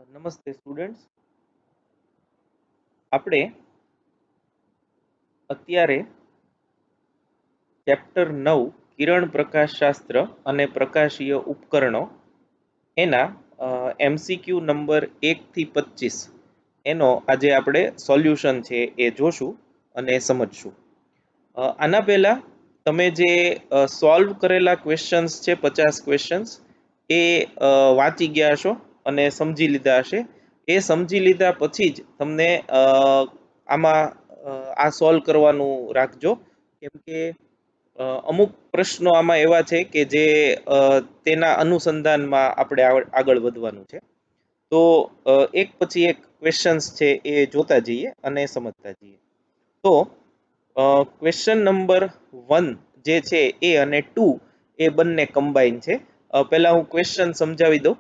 નમસ્તે સ્ટુડન્ટ્સ, આપણે અત્યારે ચેપ્ટર 9 કિરણ પ્રકાશશાસ્ત્ર અને પ્રકાશીય ઉપકરણો એના MCQ નંબર 1 થી 25 એનો આજે આપણે સોલ્યુશન છે એ જોશું અને સમજશું. આના પહેલા તમે જે સોલ્વ કરેલા ક્વેશ્ચન્સ છે 50 ક્વેશ્ચન્સ એ વાંચી ગયા હશો અને સમજી લીધા હશે. એ સમજી લીધા પછી જ તમને આમાં આ સોલ્વ કરવાનું રાખજો, કેમ કે અમુક પ્રશ્નો આમાં એવા છે કે જે તેના અનુસંધાનમાં આપણે આગળ વધવાનું છે. તો એક પછી એક ક્વેશ્ચન્સ છે એ જોતા જઈએ અને સમજતા જઈએ. તો ક્વેશ્ચન નંબર 1 જે છે એ અને 2 એ બંને કમ્બાઈન છે. પહેલા હું ક્વેશ્ચન સમજાવી દઉં.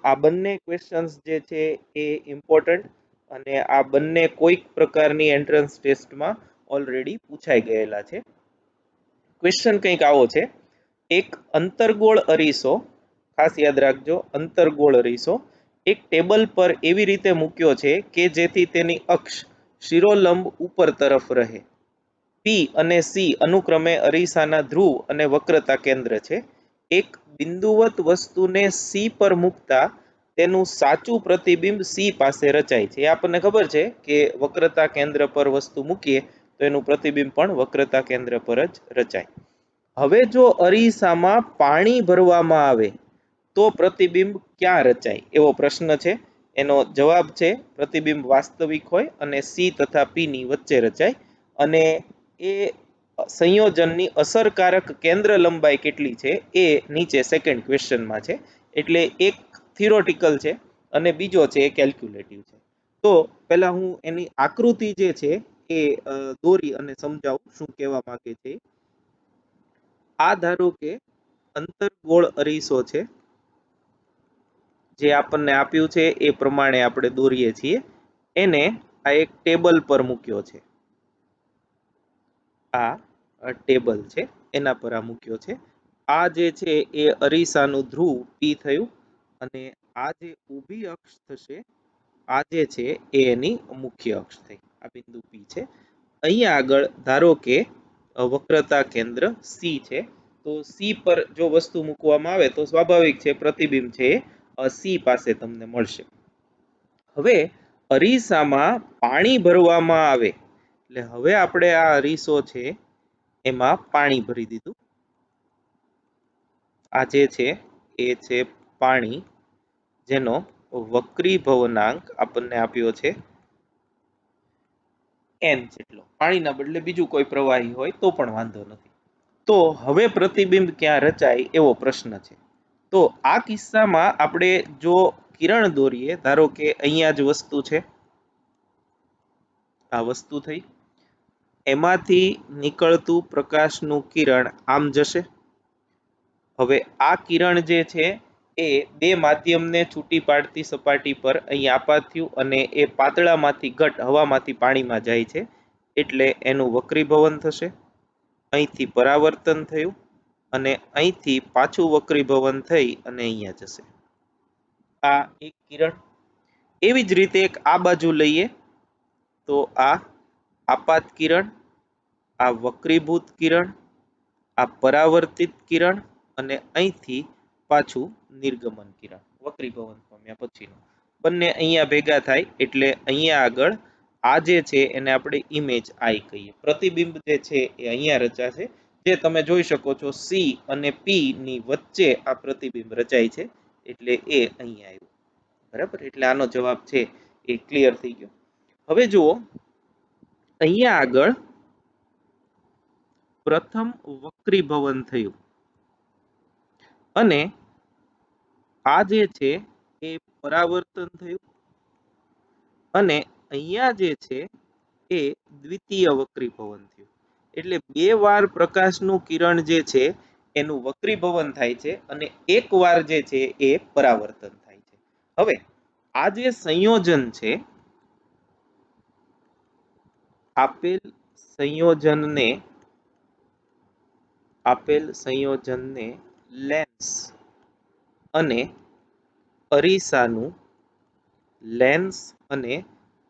આ બંને ક્વેશ્ચન્સ જે છે એ ઇમ્પોર્ટન્ટ અને આ બંને કોઈક પ્રકારની એન્ટ્રન્સ ટેસ્ટમાં ઓલરેડી પૂછાઈ ગયેલા છે. ક્વેશ્ચન કંઈક આવો છે: એક અંતર્ગોળ અરીસો, ખાસ યાદ રાખજો, અંતર્ગોળ અરીસો એક ટેબલ પર એવી રીતે મૂક્યો છે કે જેથી તેની અક્ષ શિરોલંબ ઉપર તરફ રહે. પી અને સી અનુક્રમે અરીસાના ધ્રુવ અને વક્રતા કેન્દ્ર છે. એક બિંદુવત વસ્તુને સી પર મૂકતા તેનું સાચું પ્રતિબિંબ સી પાસે રચાય છે. એ આપણને ખબર છે કે વક્રતા કેન્દ્ર પર વસ્તુ મૂકીએ તો એનું પ્રતિબિંબ પણ વક્રતા કેન્દ્ર પર જ રચાય. હવે જો અરીસામાં પાણી ભરવામાં આવે તો પ્રતિબિંબ ક્યાં રચાય, એવો પ્રશ્ન છે. એનો જવાબ છે પ્રતિબિંબ વાસ્તવિક હોય અને સી તથા પી ની વચ્ચે રચાય. અને એ સંયોજનની અસરકારક કેન્દ્ર લંબાઈ કેટલી છે એ નીચે સેકન્ડ ક્વેશ્ચનમાં છે. એટલે એક થિયોરિટિકલ છે અને બીજો છે એ કેલ્ક્યુલેટિવ છે. તો પહેલા હું એની આકૃતિ જે છે એ દોરી અને સમજાવું શું કહેવા માંગે છે. આ ધારો કે અંતર્ગોળ અરીસો છે, જે આપણને આપ્યું છે એ પ્રમાણે આપણે દોરીએ છીએ. એને આ એક ટેબલ પર મૂક્યો છે. આ ટેબલ છે એના પર આ મૂક્યો છે. આ જે છે એ અરીસાનું ધ્રુવ પી થયું અને આ જે ઊભી અક્ષ થશે, આ જે છે એ એની મુખ્ય અક્ષ થઈ. આ બિંદુ પી છે. અહીંયા આગળ ધારો કે વક્રતા કેન્દ્ર સી છે, તો સી પર જો વસ્તુ મૂકવામાં આવે તો સ્વાભાવિક છે પ્રતિબિંબ છે એ સી પાસે તમને મળશે. હવે અરીસામાં પાણી ભરવામાં આવે એટલે હવે આપણે આ અરીસો છે એમાં પાણી ભરી દીધું. આ જે છે એ છે પાણી, જેનો વક્રીભવનાંક આપણને આપ્યો છે n જેટલો. પાણીના બદલે બીજું કોઈ પ્રવાહી હોય તો પણ વાંધો નથી. તો હવે પ્રતિબિંબ ક્યાં રચાય એવો પ્રશ્ન છે. તો આ કિસ્સામાં આપણે જો કિરણ દોરીએ, ધારો કે અહીંયા જ વસ્તુ છે, આ વસ્તુ થઈ, એમાંથી નીકળતું પ્રકાશનું કિરણ આમ જશે. હવે આ કિરણ જે છે એ બે માધ્યમને છૂટી પાડતી સપાટી પર અહીં આપાત થયું અને એ પાતળામાંથી ઘટ હવામાંથી પાણીમાં જાય છે, એટલે એનું વક્રીભવન થશે. અહીંથી પરાવર્તન થયું અને અહીંથી પાછું વક્રીભવન થઈ અને અહીંયા જશે. આ એક કિરણ. એવી જ રીતે એક આ બાજુ લઈએ તો આ આપાત કિરણ, આ વક્રીભૂત કિરણ, આ પરાવર્તિત કિરણ અને અહીંથી પાછું નિર્ગમન કિરણ, વક્રીભવન પામ્યા પછીનું. બંને અહીંયા ભેગા થાય એટલે અહીંયા આગળ આ જે છે એને આપણે ઇમેજ આઈ કહીએ. પ્રતિબિંબ જે છે એ અહીંયા રચાશે, જે તમે જોઈ શકો છો સી અને પી ની વચ્ચે આ પ્રતિબિંબ રચાય છે, એટલે એ અહીંયા આવ્યું. બરાબર, એટલે આનો જવાબ છે એ ક્લિયર થઈ ગયો. હવે જુઓ, અહીંયા આગળ પ્રથમ વક્રીભવન થયું અને આ જે છે એ પરાવર્તન થયું અને અહીંયા જે છે એ દ્વિતીય વક્રીભવન થયું. એટલે બે વાર પ્રકાશનું કિરણ જે છે એનું વક્રીભવન થાય છે અને એક વાર જે છે એ પરાવર્તન થાય છે. હવે આ જે સંયોજન છે, આપેલ સંયોજનને લેન્સ અને અરીસાનું લેન્સ અને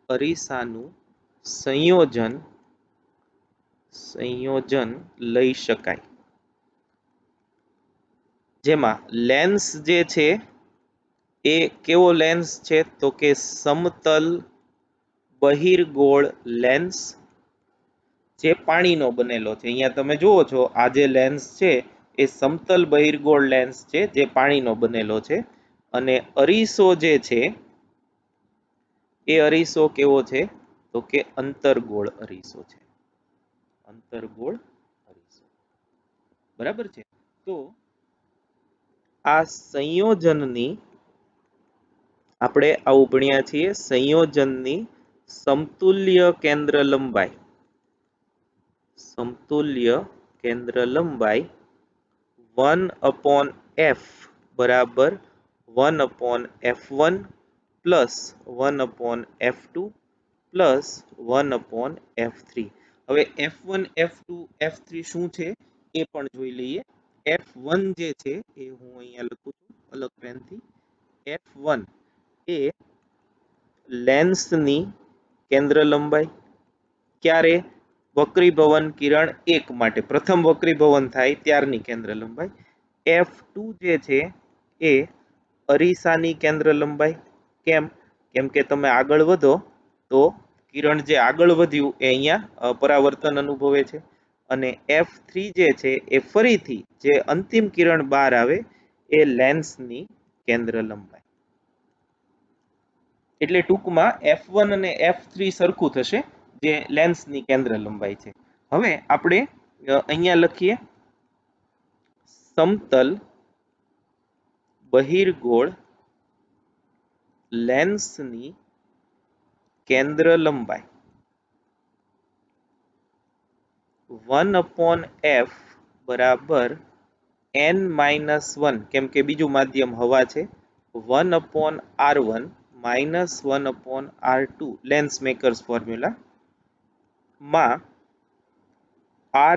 અરીસાનું સંયોજન લઈ શકાય, જેમાં લેન્સ જે છે એ કેવો લેન્સ છે તો કે સમતલ બહિર્ગોળ લેન્સ જે પાણીનો બનેલો છે. અહીંયા તમે જુઓ છો આ જે લેન્સ છે એ સમતલ બહિર્ગોળ લેન્સ છે જે પાણીનો બનેલો છે, અને અરીસો જે છે એ અરીસો કેવો છે તો કે અંતર્ગોળ અરીસો છે, અંતર્ગોળ અરીસો. બરાબર છે. તો આ સંયોજનની આપણે આવું ભણ્યા છીએ, સંયોજનની સમતુલ્ય કેન્દ્ર લંબાઈ, સમતુલ્ય કેન્દ્ર લંબાઈ 1/f બરાબર 1/f1 plus 1/f2 plus 1/f3. હવે f1 f2 f3 શું છે એ પણ જોઈ લઈએ. f1 જે છે એ હું અહીંયા લખું છું અલગ પેનથી. f1 એ લેન્સની કેન્દ્ર લંબાઈ ક્યારે વક્રીભવન કિરણ 1 માટે પ્રથમ વક્રીભવન થાય ત્યારની કેન્દ્ર લંબાઈ. f2 જે છે એ અરીસાની કેન્દ્ર લંબાઈ. કેમ? કેમ કે તમે આગળ વધો તો કિરણ જે આગળ વધ્યું એ અહીંયા પરાવર્તન અનુભવે છે, અને f3 જે છે એ ફરીથી જે અંતિમ કિરણ બહાર આવે એ લેન્સની કેન્દ્ર લંબાઈ. એટલે ટૂંકમાં f1 અને f3 સરખું થશે જે લેન્સની કેન્દ્ર લંબાઈ છે. હવે આપણે અહીંયા લખીએ સમતલ બહિર્ગોળ લેન્સની કેન્દ્ર લંબાઈ 1/f બરાબર n-1, કેમ કે બીજું માધ્યમ હવા છે, 1/r1 minus 1/r2 lens makers formula માં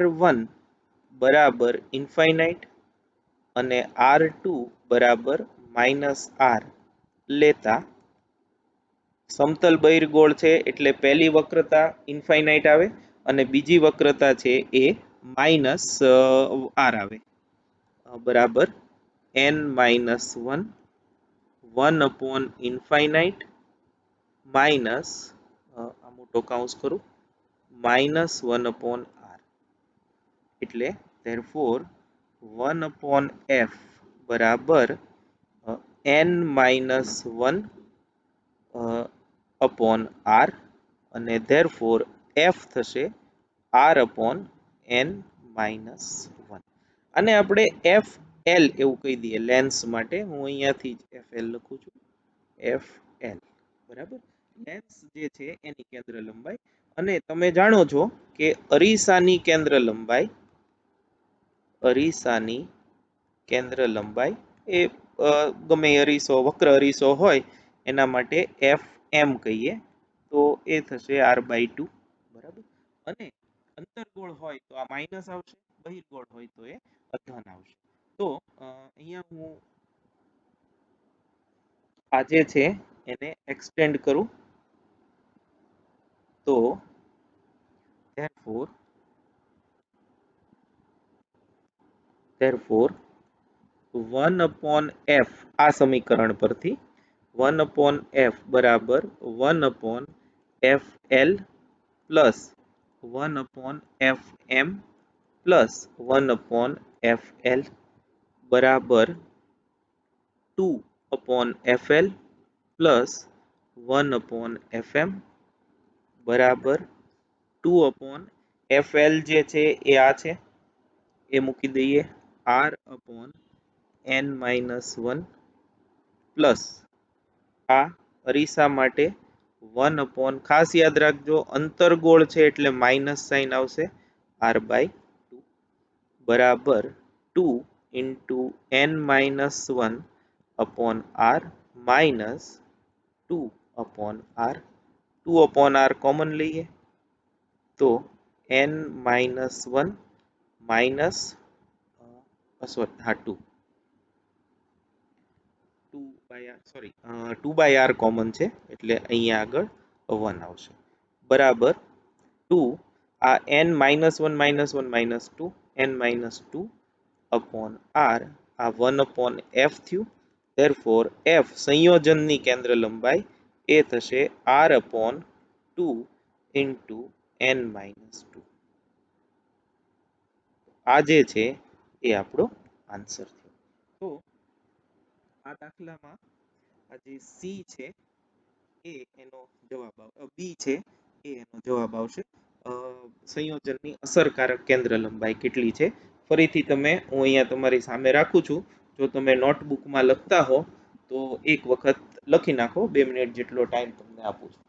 r1 બરાબર ઇન્ફાઇનાઇટ અને r2 બરાબર -r લેતા સમતલ બહિર્ગોળ છે એટલે પહેલી વક્રતા ઇન્ફાઇનાઇટ આવે અને બીજી વક્રતા છે એ -r આવે, બરાબર n-1 1/ઇન્ફાઇનાઇટ માઇનસ આ મોટો કૌંસ કરું -1/r, એટલે therefore 1/f બરાબર n-1 r અને therefore f થશે r/n-1. અને આપણે fl એવું કહી દઈએ લેન્સ માટે. હું અહીંયાથી જ fl લખું છું, fl બરાબર લેન્સ જે છે એની કેન્દ્ર લંબાઈ. અને તમે જાણો છો કે અરીસાની કેન્દ્ર લંબાઈ એ ગમે અરીસો વક્ર અરીસો હોય એના માટે fm કહીએ તો એ થશે r/2, બરાબર. અને અંતર્ગોળ હોય તો આ માઇનસ આવશે, બહિર્ગોળ હોય તો એ અધન આવશે. તો અહીંયા હું આ જે છે એને એક્સટેન્ડ કરું તો therefore 1/f આ સમીકરણ પરથી 1/f બરાબર 1/fl plus 1/fm plus 1/fl બરાબર 2/fl પ્લસ 1/fm બરાબર 2/fl જે છે એ આ છે એ મૂકી દઈએ r/n-1 પ્લસ આ અરીસા માટે 1/ ખાસ યાદ રાખજો અંતર્ગોળ છે એટલે માઇનસ સાઇન આવશે r/2 બરાબર 2 into n-1 upon r minus 2 upon r. 2 upon r common લઈએ તો n-1 minus 2 two by R common છે એટલે અહીંયા આગળ 1 આવશે બરાબર 2 આ n -1 n -2 upon r આ 1 upon f થયું therefore f સંયોજનની કેન્દ્ર લંબાઈ એ થશે r upon 2 into n -2 આ જે છે એ આપણો આન્સર થયો તો આ દાખલામાં આ જે સી છે એ એનો જવાબ બી છે એ એનો જવાબ આવશે સંયોજનની અસરકારક કેન્દ્ર લંબાઈ કેટલી છે ફરીથી તમે હું અહીંયા તમારી સામે રાખું છું જો તમે નોટબુકમાં લખતા હો તો એક વખત લખી નાખો 2 મિનિટ જેટલો ટાઈમ તમને આપું છું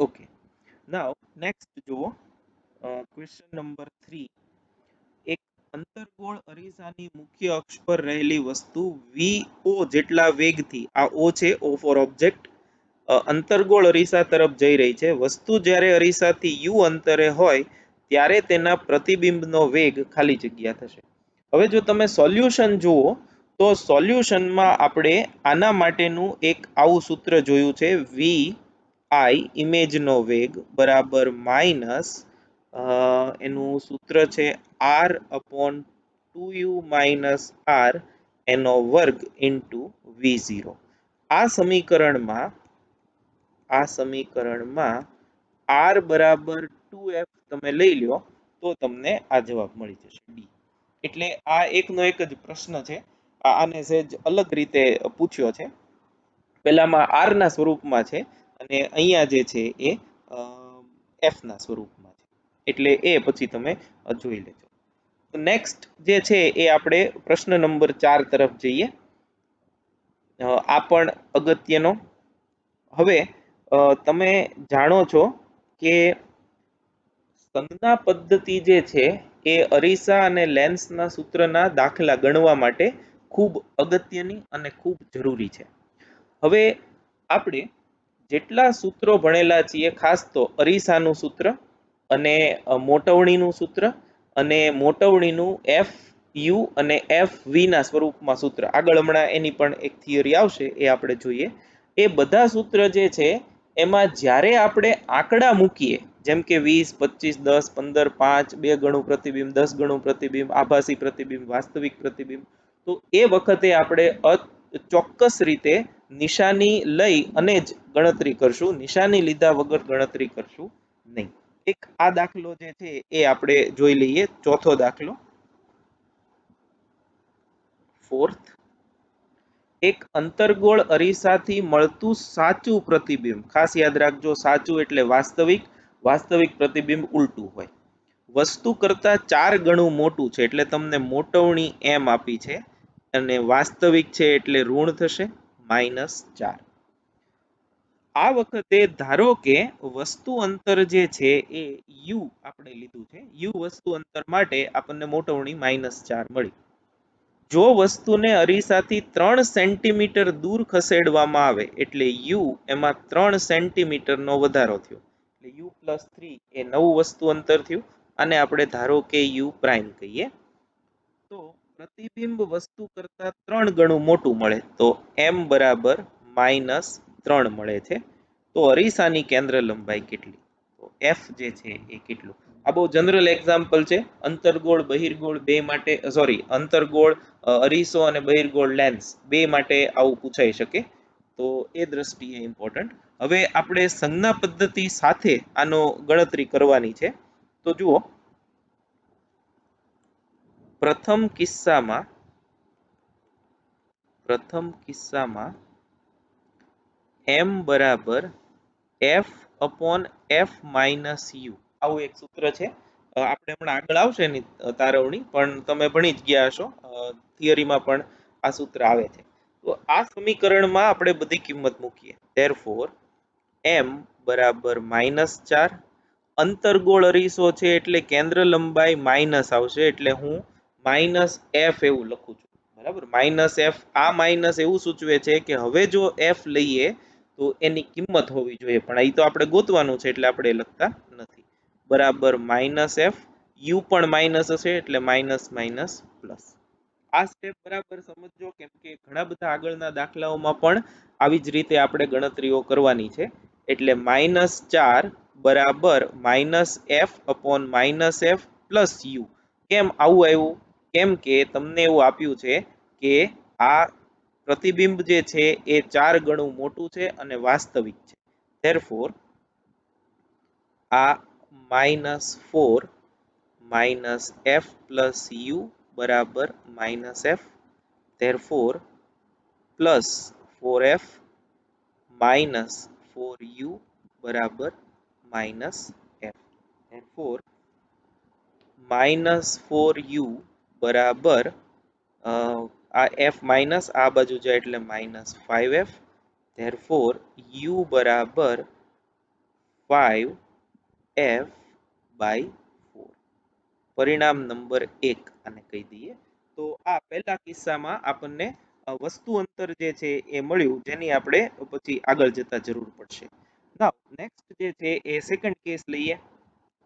ઓકે નાઉ નેક્સ્ટ જુઓ ક્વેશ્ચન નંબર 3 એક અંતર્ગોળ અરીસાની મુખ્ય અક્ષ પર રહેલી વસ્તુ vo જેટલા વેગથી આ ઓ છે ઓ ફોર ઓબ્જેક્ટ અંતર્ગોળ અરીસા તરફ જઈ રહી છે વસ્તુ જ્યારે અરીસાથી u અંતરે હોય ત્યારે તેના પ્રતિબિંબનો વેગ ખાલી જગ્યા થશે હવે જો તમે સોલ્યુશન જુઓ તો સોલ્યુશનમાં આપણે આના માટેનું એક આવું સૂત્ર જોયું છે વી આઈ ઇમેજનો વેગ બરાબર માઇનસ એનું સૂત્ર છે r upon 2u minus r એનો વર્ગ ઇન્ટુ v0 આ સમીકરણમાં r બરાબર 2f તમે લઈ લો તો તમને આ જવાબ મળી જશે ડી એટલે આ એકનો એક જ પ્રશ્ન છે આને સહેજ અલગ રીતે પૂછ્યો છે પહેલામાં r ના સ્વરૂપમાં છે અને અહીંયા જે છે એ f ના સ્વરૂપમાં છે એટલે એ પછી તમે જોઈ લેજો નેક્સ્ટ જે છે એ આપણે પ્રશ્ન નંબર 4 તરફ જઈએ આ પણ અગત્યનો હવે તમે જાણો છો કે સંજ્ઞા પદ્ધતિ જે છે એ અરીસા અને લેન્સના સૂત્રના દાખલા ગણવા માટે ખૂબ અગત્યની અને ખૂબ જરૂરી છે હવે આપણે જેટલા સૂત્રો ભણેલા છીએ ખાસ તો અરીસાનું સૂત્ર અને મોટવણીનું સૂત્ર અને મોટવણીનું એફ યુ અને એફ વી ના સ્વરૂપમાં સૂત્ર આગળ હમણાં એની પણ એક થિયરી આવશે એ આપણે જોઈએ એ બધા સૂત્ર જે છે એમાં જ્યારે આપણે આંકડા મૂકીએ જેમ કે 20 25 10 15 5 2 ગણું પ્રતિબિંબ 10 ગણું પ્રતિબિંબ આભાસી પ્રતિબિંબ વાસ્તવિક પ્રતિબિંબ તો એ વખતે આપણે ચોક્કસ રીતે નિશાની લઈ અને જ ગણતરી કરશું નિશાની લીધા વગર ગણતરી કરશું નહીં એક આ દાખલો જે છે એ આપણે જોઈ લઈએ ચોથો દાખલો ફોર્થ એક અંતર્ગોળ અરીસાથી મળતું સાચું પ્રતિબિંબ ખાસ યાદ રાખજો સાચું એટલે વાસ્તવિક પ્રતિબિંબ ઉલટું હોય વસ્તુ કરતા 4 ગણું મોટું છે એટલે તમને મોટવણી એમ આપી છે અને વાસ્તવિક છે એટલે ઋણ થશે -4 આ વખતે ધારો કે વસ્તુ અંતર જે છે એ u આપણે લીધું છે u વસ્તુ અંતર માટે આપણને મોટવણી -4 મળી જો વસ્તુને અરીસાથી 3 સેન્ટીમીટર દૂર ખસેડવામાં આવે એટલે u એમાં 3 સેન્ટીમીટરનો વધારો થયો એટલે u + 3 એ નવું વસ્તુ અંતર થયું અને આપણે ધારો કે u પ્રાઇમ કહીએ તો પ્રતિબિંબ વસ્તુ કરતા 3 ગણું મોટું મળે તો m બરાબર -3 મળે છે તો અરીસાની કેન્દ્ર લંબાઈ કેટલી તો f જે છે એ કેટલું આ બહુ જનરલ એક્ઝામ્પલ છે અંતર્ગોળ બહિર્ગોળ બે માટે અંતર્ગોળ અરીસો અને બહિર્ગોળ લેન્સ બે માટે આવું પૂછાઈ શકે તો એ દ્રષ્ટિએ ઇમ્પોર્ટન્ટ હવે આપણે સંજ્ઞા પદ્ધતિ સાથે આનો ગણતરી કરવાની છે તો જુઓ પ્રથમ કિસ્સામાં m બરાબર f upon f minus u આવું એક સૂત્ર છે આપણે હમણાં આગળ આવશે એની તારવણી પણ તમે ભણી જ ગયા હશો થિયરીમાં પણ આ સૂત્ર આવે છે તો આ સમીકરણમાં આપણે બધી કિંમત મૂકીએ therefore m બરાબર -4 અંતર્ગોળ અરીસો છે એટલે કેન્દ્ર લંબાઈ માઇનસ આવશે એટલે હું -f એવું લખું છું બરાબર -f આ માઇનસ એવું સૂચવે છે કે હવે જો f લઈએ તો એની કિંમત હોવી જોઈએ, પણ અહીં તો આપણે ગોતવાનું છે એટલે આપણે લખતા નથી. બરાબર માઇનસ એફ, યુ પણ માઇનસ હશે એટલે માઇનસ માઇનસ પ્લસ. આ સ્ટેપ બરાબર સમજજો, કેમ કે ઘણા બધા આગળના દાખલાઓમાં પણ આવી જ રીતે આપણે ગણતરીઓ કરવાની છે. એટલે -4 બરાબર -f અપોન -f પ્લસ યુ. કેમ આવું આવ્યું? કેમ કે તમને એવું આપ્યું છે કે આ પ્રતિબિંબ જે છે એ 4 ગણું મોટું છે અને વાસ્તવિક છે. ધેરફોર આ -4 -f પ્લસ યુ બરાબર -f. therefore plus 4f minus 4u બરાબર -f. therefore -4u બરાબર આ f માઇનસ આ બાજુ જાય એટલે -5f. therefore u બરાબર 5f by 4. પરિણામ નંબર 1 આને કહી દઈએ. તો આ પહેલા કિસ્સામાં આપણને વસ્તુ અંતર જે છે એ મળ્યું, જેની આપણે પછી આગળ જતા જરૂર પડશે. નાઉ નેક્સ્ટ જે છે એ સેકન્ડ કેસ લઈએ.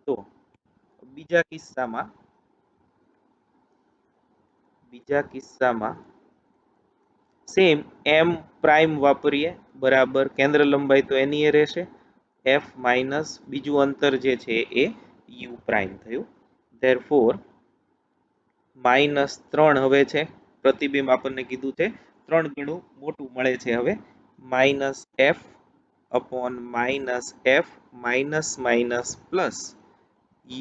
તો બીજા કિસ્સામાં સેમ m પ્રાઇમ વાપરીએ. બરાબર કેન્દ્ર લંબાઈ તો એની એ રહેશે, f માઇનસ બીજું અંતર જે છે એ u પ્રાઇમ થયું. therefore -3 હવે છે, પ્રતિબિંબ આપણને કીધું છે 3 ગણું મોટું મળે છે. હવે -f અપોન -f minus minus plus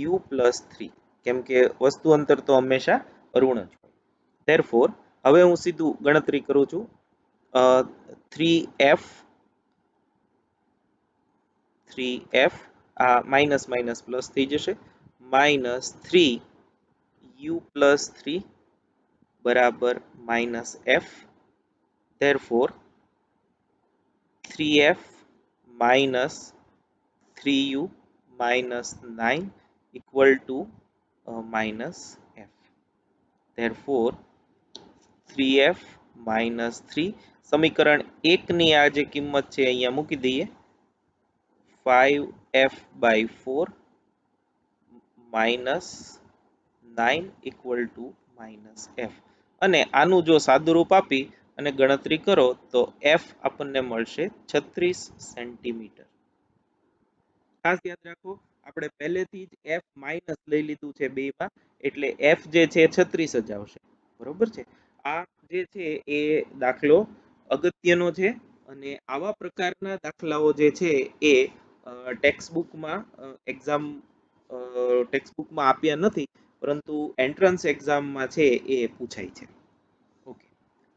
u plus 3, કેમ કે વસ્તુ અંતર તો હંમેશા ઋણ જ હોય. therefore હવે હું સીધું ગણતરી કરું છું. 3f આ માઇનસ માઇનસ પ્લસ થઈ જશે, -3u પ્લસ 3 બરાબર -f. therefore 3f minus 3u minus 9 equal to minus f. therefore 3f minus 3 સમીકરણ 1 ની આ જે કિંમત છે અહીંયા મૂકી દઈએ. 5f by 4 minus 9 equal to minus f. અને આનું જો સાદુરૂપ આપી અને ગણતરી કરો તો f આપણને મળશે 36 સેન્ટીમીટર. ખાસ યાદ રાખો, આપણે પહેલેથી જ f માઇનસ લઈ લીધું છે બેમાં, એટલે f જે છે 36 જ આવશે. બરોબર છે. આ જે છે એ દાખલો અગત્યનો છે, અને આવા પ્રકારના દાખલાઓ જે છે એ ટેક્સ્ટબુકમાં ટેક્સ્ટબુકમાં આપ્યા નથી, પરંતુ એન્ટ્રન્સ એક્ઝામમાં છે એ પૂછાય છે. ઓકે,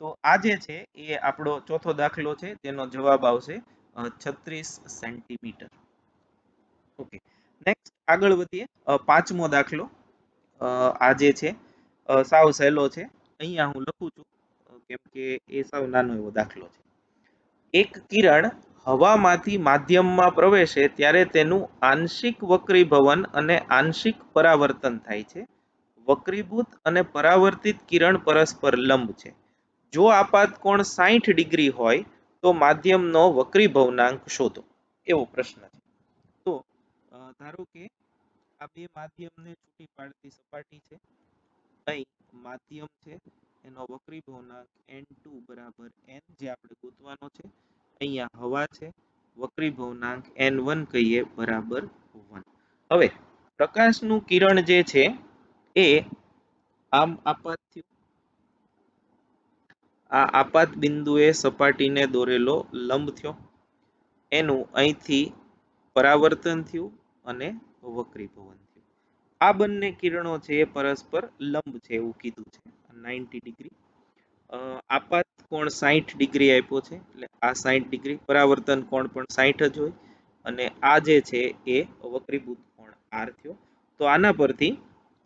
તો આ જે છે એ આપણો ચોથો દાખલો છે, તેનો જવાબ આવશે 36 સેન્ટીમીટર. ઓકે, નેક્સ્ટ આગળ વધીએ. પાંચમો દાખલો આ જે છે સાવ સહેલો છે. અહીંયા હું લખું છું કેમ કે એ સાવ નાનો એવો દાખલો છે. એક કિરણ હવામાંથી માધ્યમમાં પ્રવેશે ત્યારે તેનું આંશિક વક્રીભવન અને આંશિક પરાવર્તન થાય છે. વક્રીભૂત અને પરાવર્તિત કિરણ પરસ્પર લંબ છે. જો આપાત કોણ 60 ડિગ્રી હોય તો માધ્યમનો વક્રીભવનાંક શોધો. એવો પ્રશ્ન છે. તો ધારો કે આ બે માધ્યમને છૂટી પાડતી સપાટી છે. અહીં માધ્યમ છે, એનો વક્રીભવનાંક n2 બરાબર n જે આપણે ગોતવાનો છે. અહીંયા હવા છે, વક્રીભવનાંક n1 કહીએ બરાબર 1. હવે પ્રકાશનું કિરણ જે છે એ આમ આપાત થયું. આ આપાત બિંદુએ સપાટીને દોરેલો લંબ થયો, એનું અહીંથી પરાવર્તન થયું અને વક્રીભવન થયું. આ બંને કિરણો છે એ પરસ્પર લંબ છે એવું કીધું છે, 90 ડિગ્રી. આપાત કોણ 60 ડિગ્રી આપ્યો છે, એટલે આ 60 ડિગ્રી, પરાવર્તન કોણ પણ 60 જ હોય, અને આ જે છે એ વક્રીભૂત કોણ r થયો. તો આના પરથી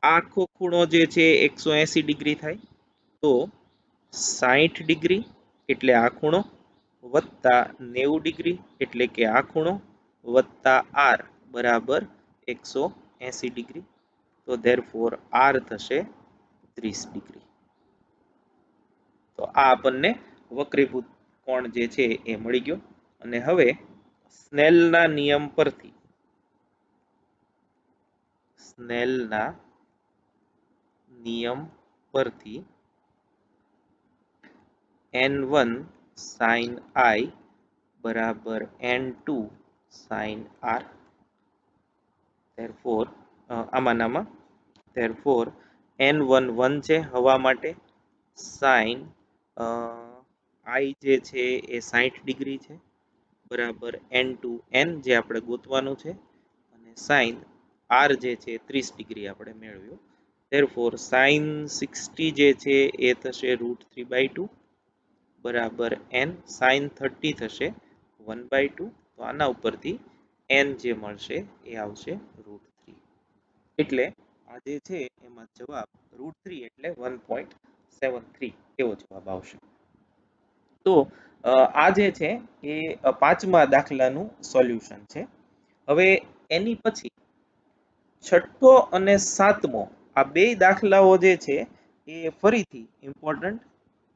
આખો ખૂણો જે છે 180 ડિગ્રી થાય. તો 60 ડિગ્રી એટલે આ ખૂણો વત્તા 90 ડિગ્રી એટલે કે આ ખૂણો વત્તા r બરાબર 180 ડિગ્રી. તો therefore r થશે 30 ડિગ્રી. તો આ આપણને વક્રીભૂત કોણ જે છે એ મળી ગયો. અને હવે સ્નેલના નિયમ પરથી સ્નેલના નિયમ પરથી n1 sin i બરાબર n2 sin r. therefore આમાં therefore n1 1 છે હવા માટે, sin i જે છે એ 60 ડિગ્રી છે બરાબર n2 n જે આપણે ગોતવાનું છે અને sin r જે છે 30 ડિગ્રી આપણે મેળવ્યું. therefore sin 60 જે છે એ થશે √3/2 બરાબર n, sin 30 થશે 1/2. તો આના ઉપરથી n જે મળશે એ આવશે √3. એટલે આ જે છે એમાં જવાબ √3 એટલે 1.73 એવો જવાબ આવશે. તો આ જે છે એ પાંચમા દાખલાનું સોલ્યુશન છે. હવે એની પછી છઠ્ઠો અને સાતમો આ બે દાખલાઓ જે છે એ ફરીથી ઇમ્પોર્ટન્ટ.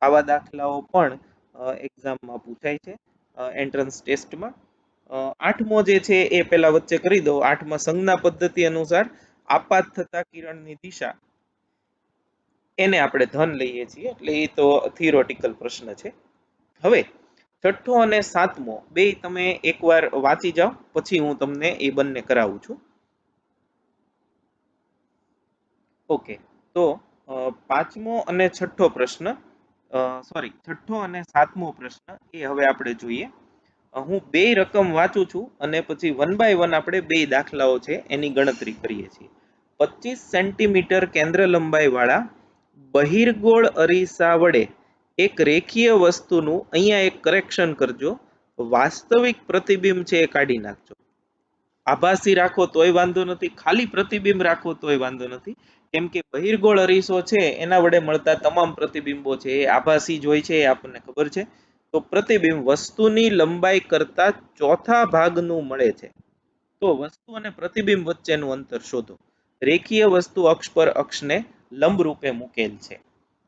આવા દાખલાઓ પણ એક્ઝામમાં પૂછાય છે એન્ટ્રન્સ ટેસ્ટમાં. આઠમો જે છે એ પેલા વચ્ચે કરી દો. આઠમા સંજ્ઞા પદ્ધતિ અનુસાર આપાત થતા કિરણની દિશા એને આપણે ધન લઈએ છીએ, એટલે એ તો થિયોરેટિકલ પ્રશ્ન છે. હવે છઠ્ઠો અને સાતમો બે તમે એકવાર વાંચી જાઓ, પછી હું તમને એ બંને કરાવું છું. ઓકે, તો પાંચમો અને છઠ્ઠો પ્રશ્ન છઠ્ઠો અને સાતમો પ્રશ્ન એ હવે આપણે જોઈએ. હું બે રકમ વાંચું છું અને પછી 1 બાય 1 આપણે બે દાખલાઓ છે એની ગણતરી કરીએ છીએ. 25 સેન્ટીમીટર કેન્દ્ર લંબાઈ વાળા બહિર્ગોળ અરીસા વડે એક રેખીય વસ્તુનું અહીંયા એક કરેક્શન કરજો, વાસ્તવિક પ્રતિબિંબ છે એ કાઢી નાખજો. આભાસી રાખો તોય વાંધો નથી, ખાલી પ્રતિબિંબ રાખો તોય વાંધો નથી, કેમ કે બહિર્ગોળ અરીસો છે એના વડે મળતા તમામ પ્રતિબિંબો છે એ આભાસી જ હોય છે, એ આપણને ખબર છે. તો પ્રતિબિંબ વસ્તુની લંબાઈ કરતા ચોથા ભાગનું મળે છે. તો વસ્તુ અને પ્રતિબિંબ વચ્ચેનું અંતર શોધો. રેખીય વસ્તુ અક્ષ પર અક્ષને લંબ રૂપે મૂકેલ છે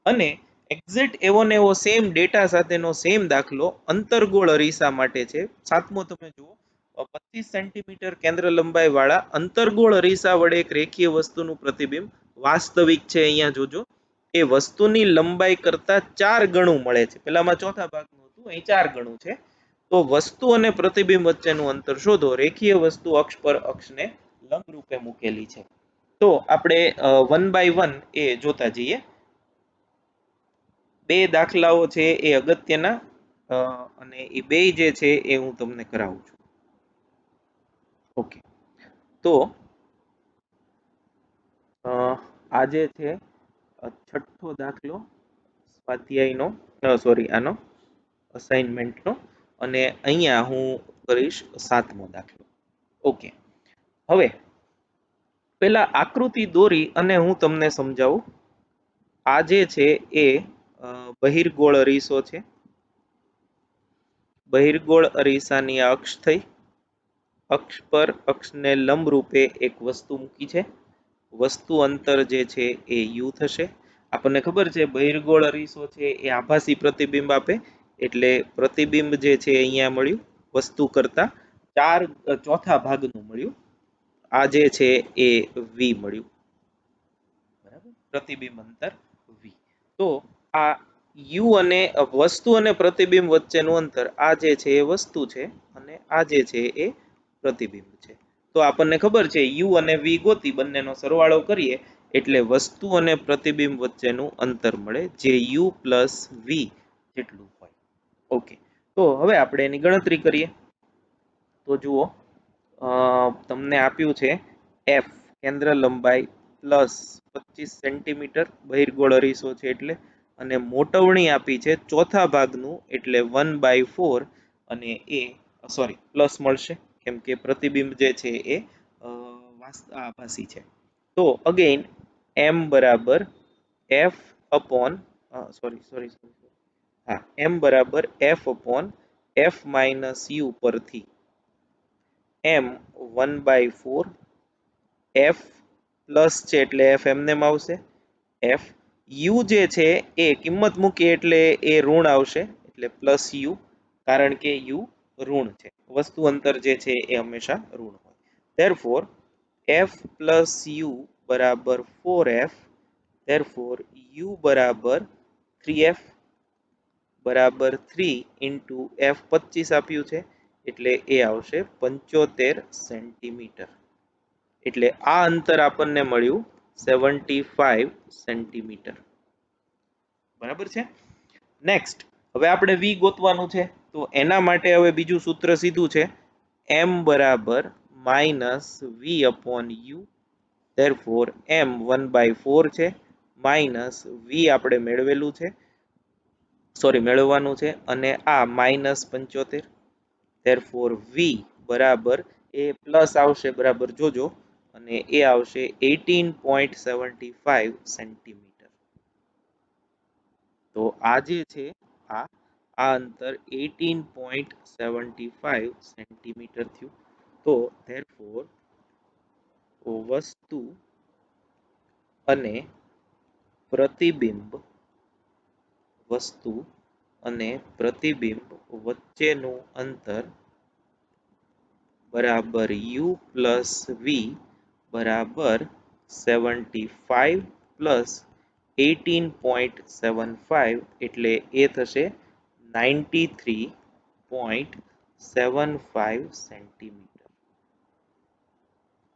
અને એક્ઝેક્ટ એવો ને એવો સેમ ડેટા સાથેનો સેમ દાખલો અંતર્ગોળ અરીસા માટે છે. સાતમો તમે જુઓ, 25 સેન્ટીમીટર કેન્દ્ર લંબાઈ વાળા અંતર્ગોળ અરીસા વડે એક રેખીય વસ્તુનું પ્રતિબિંબ વાસ્તવિક છે. અહીંયા જોજો, એ વસ્તુની લંબાઈ કરતા 4 ગણું મળે છે. પેલામાં ચોથા ભાગનું હતું, અહીં 4 ગણું છે. તો વસ્તુ અને પ્રતિબિંબ વચ્ચેનું અંતર શોધો. રેખીય વસ્તુ અક્ષ પર અક્ષને લંબ રૂપે મૂકેલી છે. તો આપણે 1 બાય 1 એ જોતા જઈએ. બે દાખલાઓ છે એ અગત્યના અને એ બે જે છે એ હું તમને કરાવું છું. ઓકે, તો આ જે છે છઠ્ઠો દાખલો સ્વાધ્યાયનો આનો અસાઇનમેન્ટનો, અને અહીંયા હું કરીશ સાતમો દાખલો. ઓકે, હવે પેલા આકૃતિ દોરી અને હું તમને સમજાવું. આ જે છે એ બહિર્ગોળ અરીસો છે. બહિર્ગોળ અરીસાની અક્ષ થઈ, અક્ષ પર અક્ષને લંબ રૂપે એક વસ્તુ મૂકી છે. વસ્તુ અંતર જે છે એ u થશે. આપણને ખબર છે બહિર્ગોળ અરીસો છે એ આભાસી પ્રતિબિંબ આપે, એટલે પ્રતિબિંબ જે છે અહીંયા મળ્યું વસ્તુ કરતા ચોથા ભાગનું મળ્યું. આ જે છે એ v મળ્યું, બરાબર, પ્રતિબિંબ અંતર v. તો આ u અને વસ્તુ અને પ્રતિબિંબ વચ્ચેનું અંતર આ જે છે એ વસ્તુ છે અને આ જે છે એ પ્રતિબિંબ છે. તો આપણને ખબર છે u અને v ગોતી બંનેનો સરવાળો કરીએ એટલે વસ્તુ અને પ્રતિબિંબ વચ્ચેનું અંતર મળે, જે u પ્લસ v જેટલું હોય. ઓકે, તો હવે આપણે એની ગણતરી કરીએ. તો જુઓ, તમને આપ્યું છે f કેન્દ્ર લંબાઈ પ્લસ 25 સેન્ટીમીટર બહિર્ગોળ અરીસો છે એટલે, અને મોટવણી આપી છે ચોથા ભાગનું એટલે 1/4, અને એ પ્લસ મળશે કેમ કે પ્રતિબિંબ જે છે એ આભાસી છે. તો અગેન m બરાબર f અપોન m બરાબર f અપોન f માઇનસ u પરથી m 1/4 f પ્લસ છે એટલે f એમનેમ આવશે. f u જે છે એ કિંમત મૂકીએ એટલે એ ઋણ આવશે એટલે પ્લસ u, કારણ કે u ઋણ છે, વસ્તુ અંતર જે છે એ હંમેશા ઋણ હોય. ધેરફોર f પ્લસ u બરાબર 4f, ધેરફોર u બરાબર 3f બરાબર 3 ઇન્ટુ f 25 આપ્યું છે એટલે એ આવશે 75 સેન્ટીમીટર. એટલે આ અંતર આપણને મળ્યું 75 સેન્ટીમીટર. બરાબર છે. નેક્સ્ટ હવે આપણે v ગોતવાનું છે, તો એના માટે હવે બીજું સૂત્ર સીધું છે, m બરાબર minus v upon u. Therefore m 1/4 છે માઇનસ v આપણે મેળવેલું છે, મેળવવાનું છે, અને આ માઇનસ 75. ધેરફોર v બરાબર એ પ્લસ આવશે, બરાબર જોજો, અને એ આવશે 18.75 સેન્ટીમીટર. તો આ જે છે આ અંતર 18.75 સેન્ટીમીટર થયું. તો ધેરફોર વસ્તુ અને પ્રતિબિંબ વચ્ચેનું અંતર બરાબર u પ્લસ v બરાબર 75 પ્લસ 18.75 એટલે એ થશે 93.75 સેન્ટીમીટર.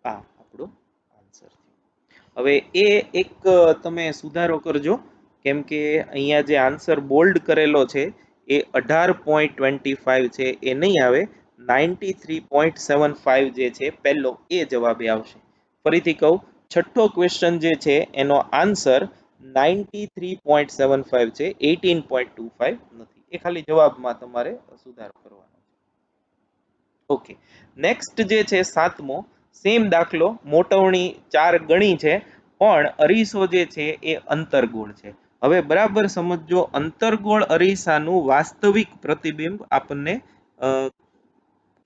આ આપણો આન્સર. હવે એ એક તમે સુધારો કરજો, કેમ કે અહીંયા જે આન્સર બોલ્ડ કરેલો છે એ 18.25 છે, એ નહીં આવે, 93.75 જે છે પહેલો એ જવાબે આવશે. ફરીથી કહું, છઠ્ઠો ક્વેશ્ચન જે છે એનો આન્સર 93.75 છે, 18.25 નથી. એ ખાલી જવાબમાં તમારે સુધારો કરવાનો. ઓકે, નેક્સ્ટ જે છે સાતમો, સેમ દાખલો, મોટવણી 4 ગણી છે, પણ અરીસો જે છે એ અંતર્ગોળ છે. હવે બરાબર સમજો, અંતર્ગોળ અરીસાનું વાસ્તવિક પ્રતિબિંબ આપણને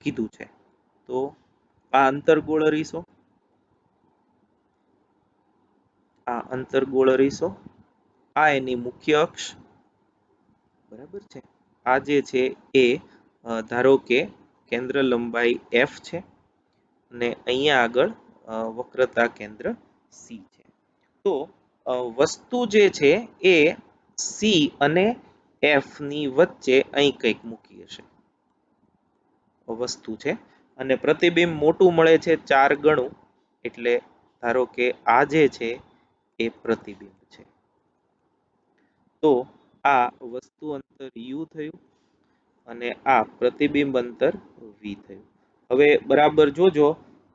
કીધું છે. તો આ અંતર્ગોળ અરીસો, આ એની મુખ્ય અક્ષ, બરાબર છે. આ જે છે એ ધારો કે કેન્દ્ર લંબાઈ f છે, અને અહીંયા આગળ વક્રતા કેન્દ્ર c છે. તો વસ્તુ જે છે એ c અને f ની વચ્ચે અહીં કંઈક મૂકી હશે, વસ્તુ છે, અને પ્રતિબિંબ મોટું મળે છે 4 ગણું, એટલે ધારો કે આ જે છે એ પ્રતિબિંબ છે. તો આ વસ્તુ અંતર u થયું અને આ પ્રતિબિંબ અંતર v થયું. હવે બરાબર જોજો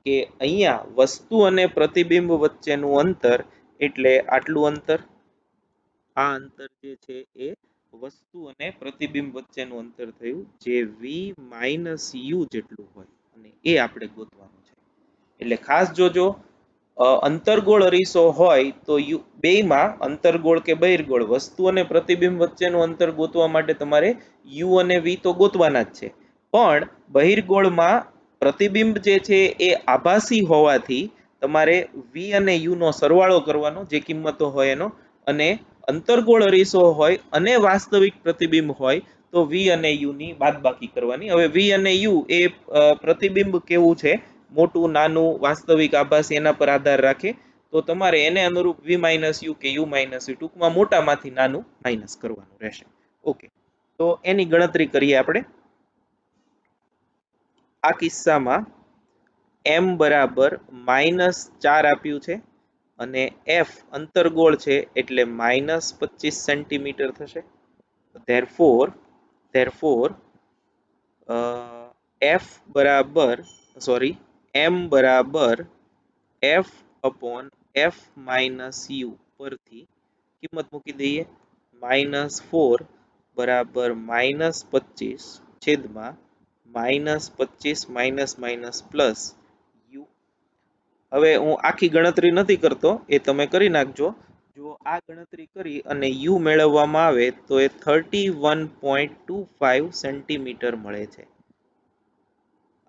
કે અહીંયા વસ્તુ અને પ્રતિબિંબ વચ્ચેનું અંતર એટલે આટલું અંતર, આ અંતર જે છે એ વસ્તુ અને પ્રતિબિંબ વચ્ચેનું અંતર થયું, જે v માઇનસ u જેટલું હોય, અને એ આપણે ગોતવાનું છે. એટલે ખાસ જોજો, અંતર્ગોળ અરીસો હોય તો બેયમાં અંતર્ગોળ કે બહિર્ગોળ વસ્તુ અને પ્રતિબિંબ વચ્ચેનું અંતર ગોતવા માટે તમારે u અને v તો ગોતવાના જ છે, પણ બહિર્ગોળમાં પ્રતિબિંબ જે છે એ આભાસી હોવાથી તમારે v અને u નો સરવાળો કરવાનો, જે કિંમતો હોય એનો, અને અંતર્ગોળ અરીસો હોય અને વાસ્તવિક પ્રતિબિંબ હોય તો v અને u ની બાદબાકી કરવાની. હવે v અને u એ પ્રતિબિંબ કેવું છે, મોટું, નાનું, વાસ્તવિક, આભાસી, એના પર આધાર રાખે. તો તમારે એને અનુરૂપ v માઇનસ u કે u માઇનસ u, ટૂંકમાં મોટામાંથી નાનું માઇનસ કરવાનું રહેશે. ઓકે, તો એની ગણતરી કરીએ આપણે. આ કિસ્સામાં m બરાબર -4 આપ્યું છે, અને f અંતર્ગોળ છે એટલે -25 સેન્ટીમીટર થશે. ધેરફોર f બરાબર m બરાબર f અપોન f માઇનસ u પરથી કિંમત મૂકી દઈએ, -4 બરાબર -25 છેદમાં -25 માઇનસ માઇનસ પ્લસ u. હવે હું આખી ગણતરી નથી કરતો, એ તમે કરી નાખજો. જો આ ગણતરી કરી અને u મેળવવામાં આવે તો એ 31.25 સેન્ટીમીટર મળે છે.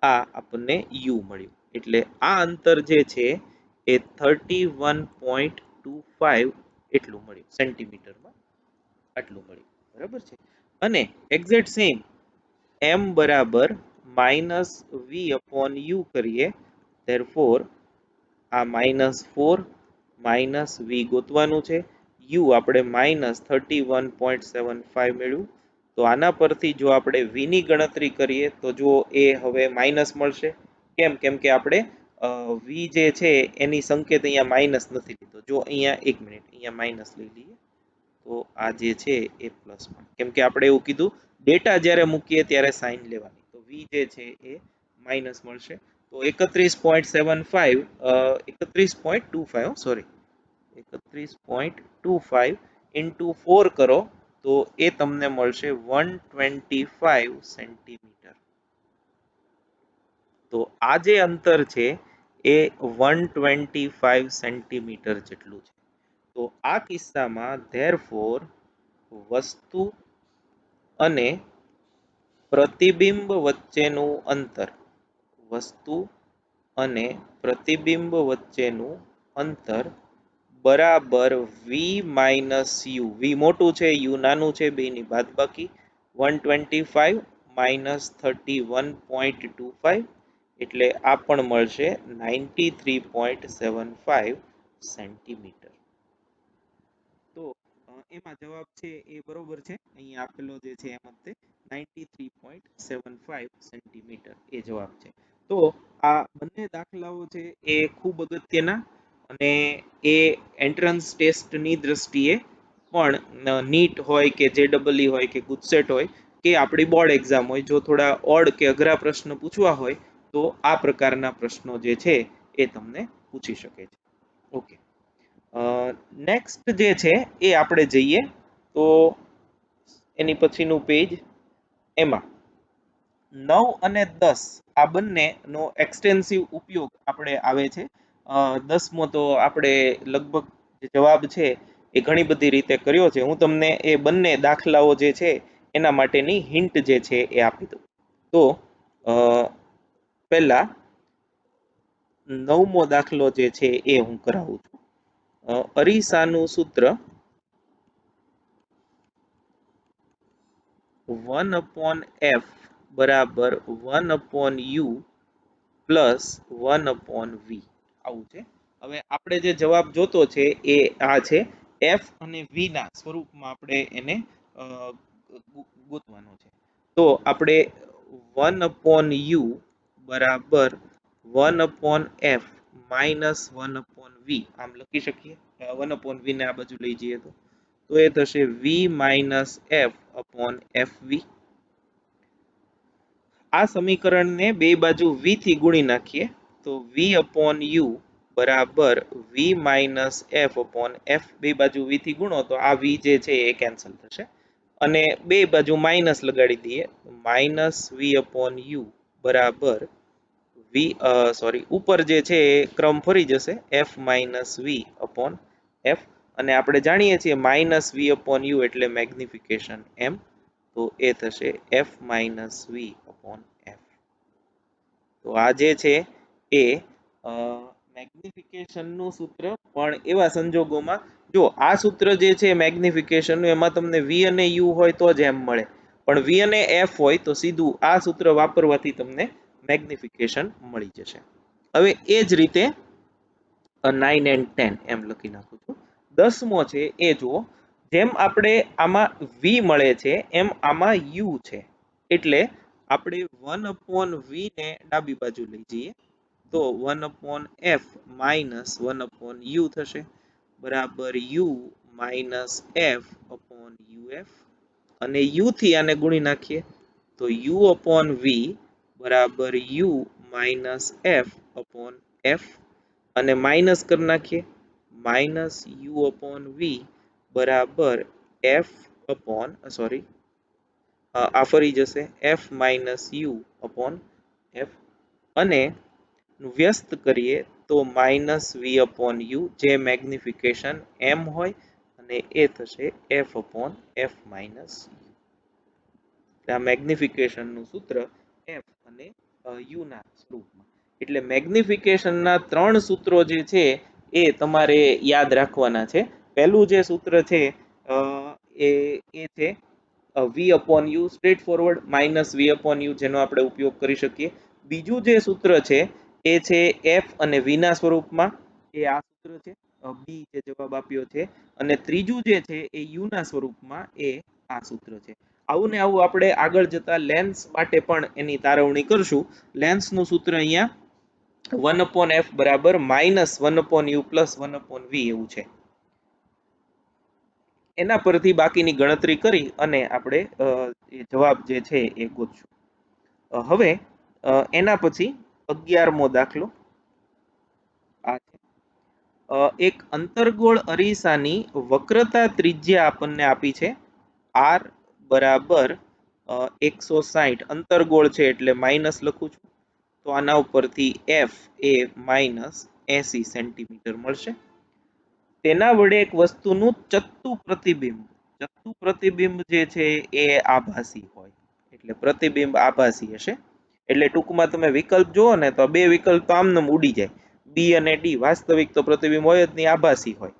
આ આપણને u મળ્યું, એટલે આ અંતર જે છે એ 31.25 એટલું મળ્યું સેન્ટીમીટરમાં, આટલું મળ્યું. બરાબર છે. અને એક્ઝેક્ટ સેમ m બરાબર માઇનસ વી અપોન યુ કરીએ ધેરફોર આ -4 માઇનસ વી ગોતવાનું છે, યુ આપણે -31.75 મેળવ્યું. તો આના પરથી જો આપણે વી ની ગણતરી કરીએ તો જો એ હવે માઇનસ મળશે. કેમ? કેમ કે આપણે વી જે છે એની સંકેત અહીંયા માઇનસ નથી લીધો. જો અહીંયા એક મિનિટ અહીંયા માઇનસ લઈ લઈએ તો આ જે છે એ પ્લસમાં, કેમ કે આપણે એવું કીધું ડેટા જ્યારે મૂકીએ ત્યારે સાઇન લેવાની, તો વી જે છે એ માઇનસ મળશે. તો 31.75 31.25 સોરી 31.25 ઇન્ટુ 4 કરો તો એ તમને મળશે 125 સેન્ટીમીટર. તો આ જે અંતર છે એ 125 સેન્ટીમીટર જેટલું છે. તો આ કિસ્સામાં ધેરફોર વસ્તુ અને પ્રતિબિંબ વચ્ચેનું અંતર, વસ્તુ અને પ્રતિબિંબ વચ્ચેનું અંતર બરાબર વી માઇનસ યુ. વી મોટું છે, યુ નાનું છે, બેની બાદબાકી 125 માઇનસ 31.25 એટલે આ પણ મળશે 93.75 સેન્ટીમીટર. તો એમાં જવાબ છે એ બરોબર છે, અહીંયા આપેલો જે છે એમ જ 93.75 સેન્ટીમીટર એ જવાબ છે. તો આ બંને દાખલાઓ છે એ ખૂબ અગત્યના અને એ એન્ટ્રન્સ ટેસ્ટની દ્રષ્ટિએ પણ નીટ હોય કે જેડબલઈ હોય કે ગુજસેટ હોય કે આપણી બોર્ડ એક્ઝામ હોય, જો થોડા ઓડ કે અઘરા પ્રશ્ન પૂછવા હોય તો આ પ્રકારના પ્રશ્નો જે છે એ તમને પૂછી શકે છે. ઓકે, નેક્સ્ટ જે છે એ આપણે જઈએ તો એની પછીનું પેજ, એમાં 9 અને 10 આ બંનેનો એક્સટેન્સિવ ઉપયોગ આપણે આવે છે. 10મો તો આપણે લગભગ જવાબ છે એ ઘણી બધી રીતે કર્યો છે. હું તમને એ બંને દાખલાઓ જે છે એના માટેની હિન્ટ જે છે એ આપી દઉં. તો પહેલા 9મો દાખલો જે છે એ હું કરાવું છું. અરીસાનું સૂત્ર 1/f બરાબર 1/u પ્લસ 1/v આવું છે. હવે આપણે જે જવાબ જોતો છે એ આ છે, f અને v ના સ્વરૂપમાં આપણે એને ગોતવાનો છે. તો આપણે 1/u બરાબર 1/f માઇનસ 1/v આમ લખી શકીએ. 1/v ને આ બાજુ લઈ જઈએ તો એ થશે v minus f upon fv. આ સમીકરણને બે બાજુ v થી ગુણી નાખીએ તો v અપોન u બરાબર v માઇનસ f અપોન f. બે બાજુ v થી ગુણો તો આ v જે છે એ કેન્સલ થશે અને બે બાજુ માઇનસ લગાડી દઈએ, માઇનસ v અપોન u બરાબર ઉપર જે છે એ ક્રમ ફરી જશે f minus v upon f અને આપણે જાણીએ છીએ માઇનસ v અપોન u એટલે મેગ્નિફિકેશન m, તો એ થશે f minus v upon f. તો આ જે છે એ મેગ્નિફિકેશનનું સૂત્ર, પણ એવા સંજોગોમાં જો આ સૂત્ર જે છે મેગ્નિફિકેશનનું એમાં તમને v અને u હોય તો જ m મળે, પણ v અને f હોય તો સીધું આ સૂત્ર વાપરવાથી તમને મેગ્નિફિકેશન મળી જશે. હવે એ જ રીતે 9 and 10 એમ લખી નાખું છું. 10મો છે એ જુઓ, જેમ આપણે આમાં v મળે છે એમ આમાં u છે, એટલે આપણે 1/v ને ડાબી બાજુ લઈ જઈએ તો 1/f માઇનસ 1/u થશે બરાબર u minus f upon uf અને u થી આને ગુણી નાખીએ તો u અપોન v બરાબર u માઇનસ f અપોન f અને માઇનસ કરી નાખીએ માઇનસ u અપોન v બરાબર f અપોન આ ફરી જશે f minus u upon f અને વ્યસ્ત કરીએ તો માઇનસ v અપોન u જે મેગ્નિફિકેશન m હોય અને એ થશે f અપોન f માઇનસ u. આ મેગ્નિફિકેશનનું સૂત્ર f અને u ના સ્વરૂપમાં, એટલે મેગ્નિફિકેશનના ત્રણ સૂત્રો જે છે એ તમારે યાદ રાખવાના છે. પહેલું જે સૂત્ર છે એ છે V upon U straightforward, minus V upon U જેનો આપણે ઉપયોગ કરી શકીએ. બીજું જે સૂત્ર છે એ છે એફ અને વી ના સ્વરૂપમાં, એ આ સૂત્ર છે, બી જે જવાબ આપ્યો છે. અને ત્રીજું જે છે એ યુ ના સ્વરૂપમાં, એ આ સૂત્ર છે. આવું ને આવું આપણે આગળ જતા લેન્સ માટે પણ એની તારવણી કરશું. લેન્સ નું સૂત્ર અહીંયા 1/f બરાબર -1/u + 1/v એવું છે. એના પરથી બાકીની ગણતરી કરી અને આપણે એ જવાબ જે છે એ ગોતશું. હવે એના પછી 11મો દાખલો આ છે. એક અંતર્ગોળ અરીસાની વક્રતા ત્રિજ્યા આપણને આપી છે r બરાબર 160. અંતર્ગોળ છે એટલે માઇનસ લખું છું, તો આના ઉપરથી f એ -80 સેન્ટીમીટર મળશે. તેના વડે એક વસ્તુનું ચત્તુ પ્રતિબિંબ જે છે એ આભાસી હોય, એટલે પ્રતિબિંબ આભાસી હશે. એટલે ટૂંકમાં તમે વિકલ્પ જુઓ ને તો બે વિકલ્પ તો આમને ઉડી જાય, બી અને ડી. વાસ્તવિક તો પ્રતિબિંબ હોય જ નહીં, આભાસી હોય.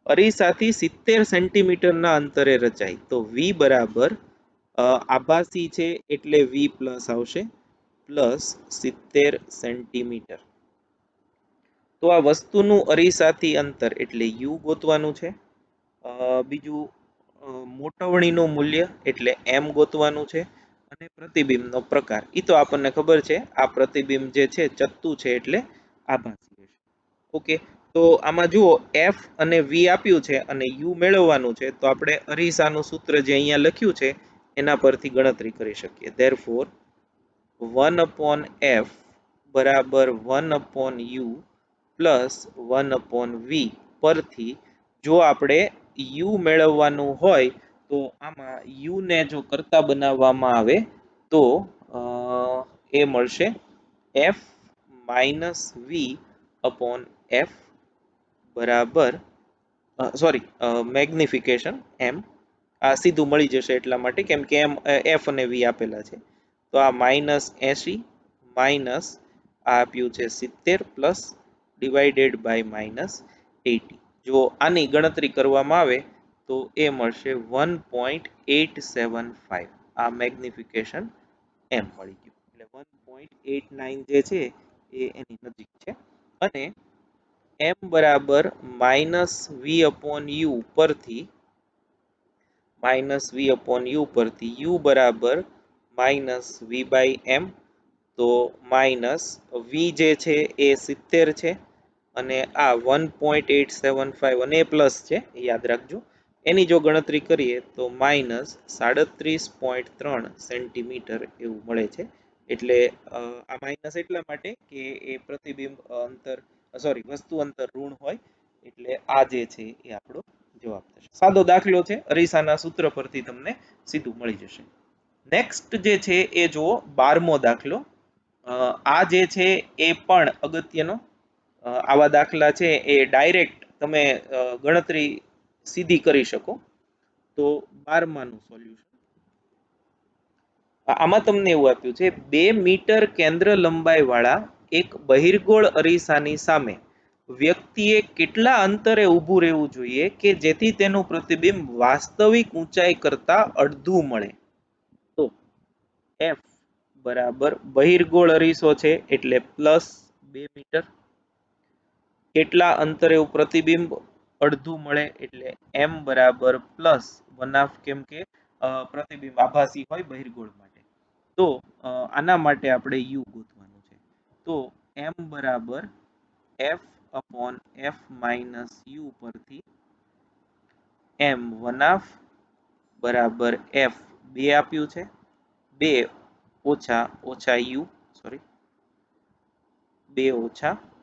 અરીસાથી 70 સેન્ટીમીટરના અંતરે રચાય, તો વી બરાબર આભાસી છે એટલે વી પ્લસ આવશે, પ્લસ 70 સેન્ટીમીટર. તો આ વસ્તુનું અરીસાથી અંતર એટલે યુ ગોતવાનું છે. બીજું મોટવણીનું મૂલ્ય એટલે એમ ગોતવાનું છે. અને પ્રતિબિંબનો પ્રકાર એ તો આપણને ખબર છે, આ પ્રતિબિંબ જે છે ચત્તુ છે એટલે આભાસી હશે. ઓકે, તો આમાં જુઓ એફ અને વી આપ્યું છે અને યુ મેળવવાનું છે, તો આપણે અરીસાનું સૂત્ર જે અહીંયા લખ્યું છે એના પરથી ગણતરી કરી શકીએ. ધેરફોર 1/f બરાબર 1/u પ્લસ 1/v પરથી જો આપણે u મેળવવાનું હોય તો આમાં u ને જો કરતા બનાવવામાં આવે તો એ મળશે f minus V upon F બરાબર મેગ્નિફિકેશન એમ. આ સીધું મળી જશે એટલા માટે કેમ કે એમ એફ અને વી આપેલા છે. તો આ -80 માઇનસ આ આપ્યું છે 70 પ્લસ ડિવાઇડેડ બાય -80. જો આની ગણતરી કરવામાં આવે તો એ મળશે 1.875. આ મેગ્નિફિકેશન એમ મળી ગયું, એટલે 1.89 જે છે એ એની નજીક છે. અને m બરાબર -v અપોન u પરથી u બરાબર -v/m, તો માઇનસ વી જે છે એ 70 છે અને આ 1.875 અને પ્લસ છે યાદ રાખજો. એની જો ગણતરી કરીએ તો -37.3 સેન્ટીમીટર એવું મળે છે. એટલે આ માઇનસ એટલા માટે કે એ પ્રતિબિંબ અંતર વસ્તુ અંતર ઋણ હોય, એટલે આ જે છે એ આપણો જવાબ થશે. સાદો દાખલો છે, અરીસાના સૂત્ર પરથી તમને સીધું મળી જશે. નેક્સ્ટ જે છે એ જુઓ 12મો દાખલો. આ જે છે એ પણ અગત્યનો. આવા દાખલા છે એ ડાયરેક્ટ તમે ગણતરી સીધી કરી શકો. તો 12માનું સોલ્યુશન આમાં તમને એવું આપ્યું છે 2 મીટર કેન્દ્ર લંબાઈ વાળા એક બહિર્ગોળ અરીસાની સામે વ્યક્તિએ કેટલા અંતરે ઊભું રહેવું જોઈએ કે જેથી તેનું પ્રતિબિંબ વાસ્તવિક ઊંચાઈ કરતા અડધું મળે. તો એફ બરાબર બહિર્ગોળ અરીસો છે એટલે +2 મીટર. કેટલા અંતરે પ્રતિબિંબ અડધું મળે એટલે m બરાબર +1/2, કેમ કે પ્રતિબિંબ આભાસી હોય બહિર્ગોળ માટે. તો આના માટે આપણે u ગોતવાનું છે. તો m બરાબર f અપોન f માઇનસ u પરથી m1/2 બરાબર f 2 આપ્યું છે, 2 ઓછા u 2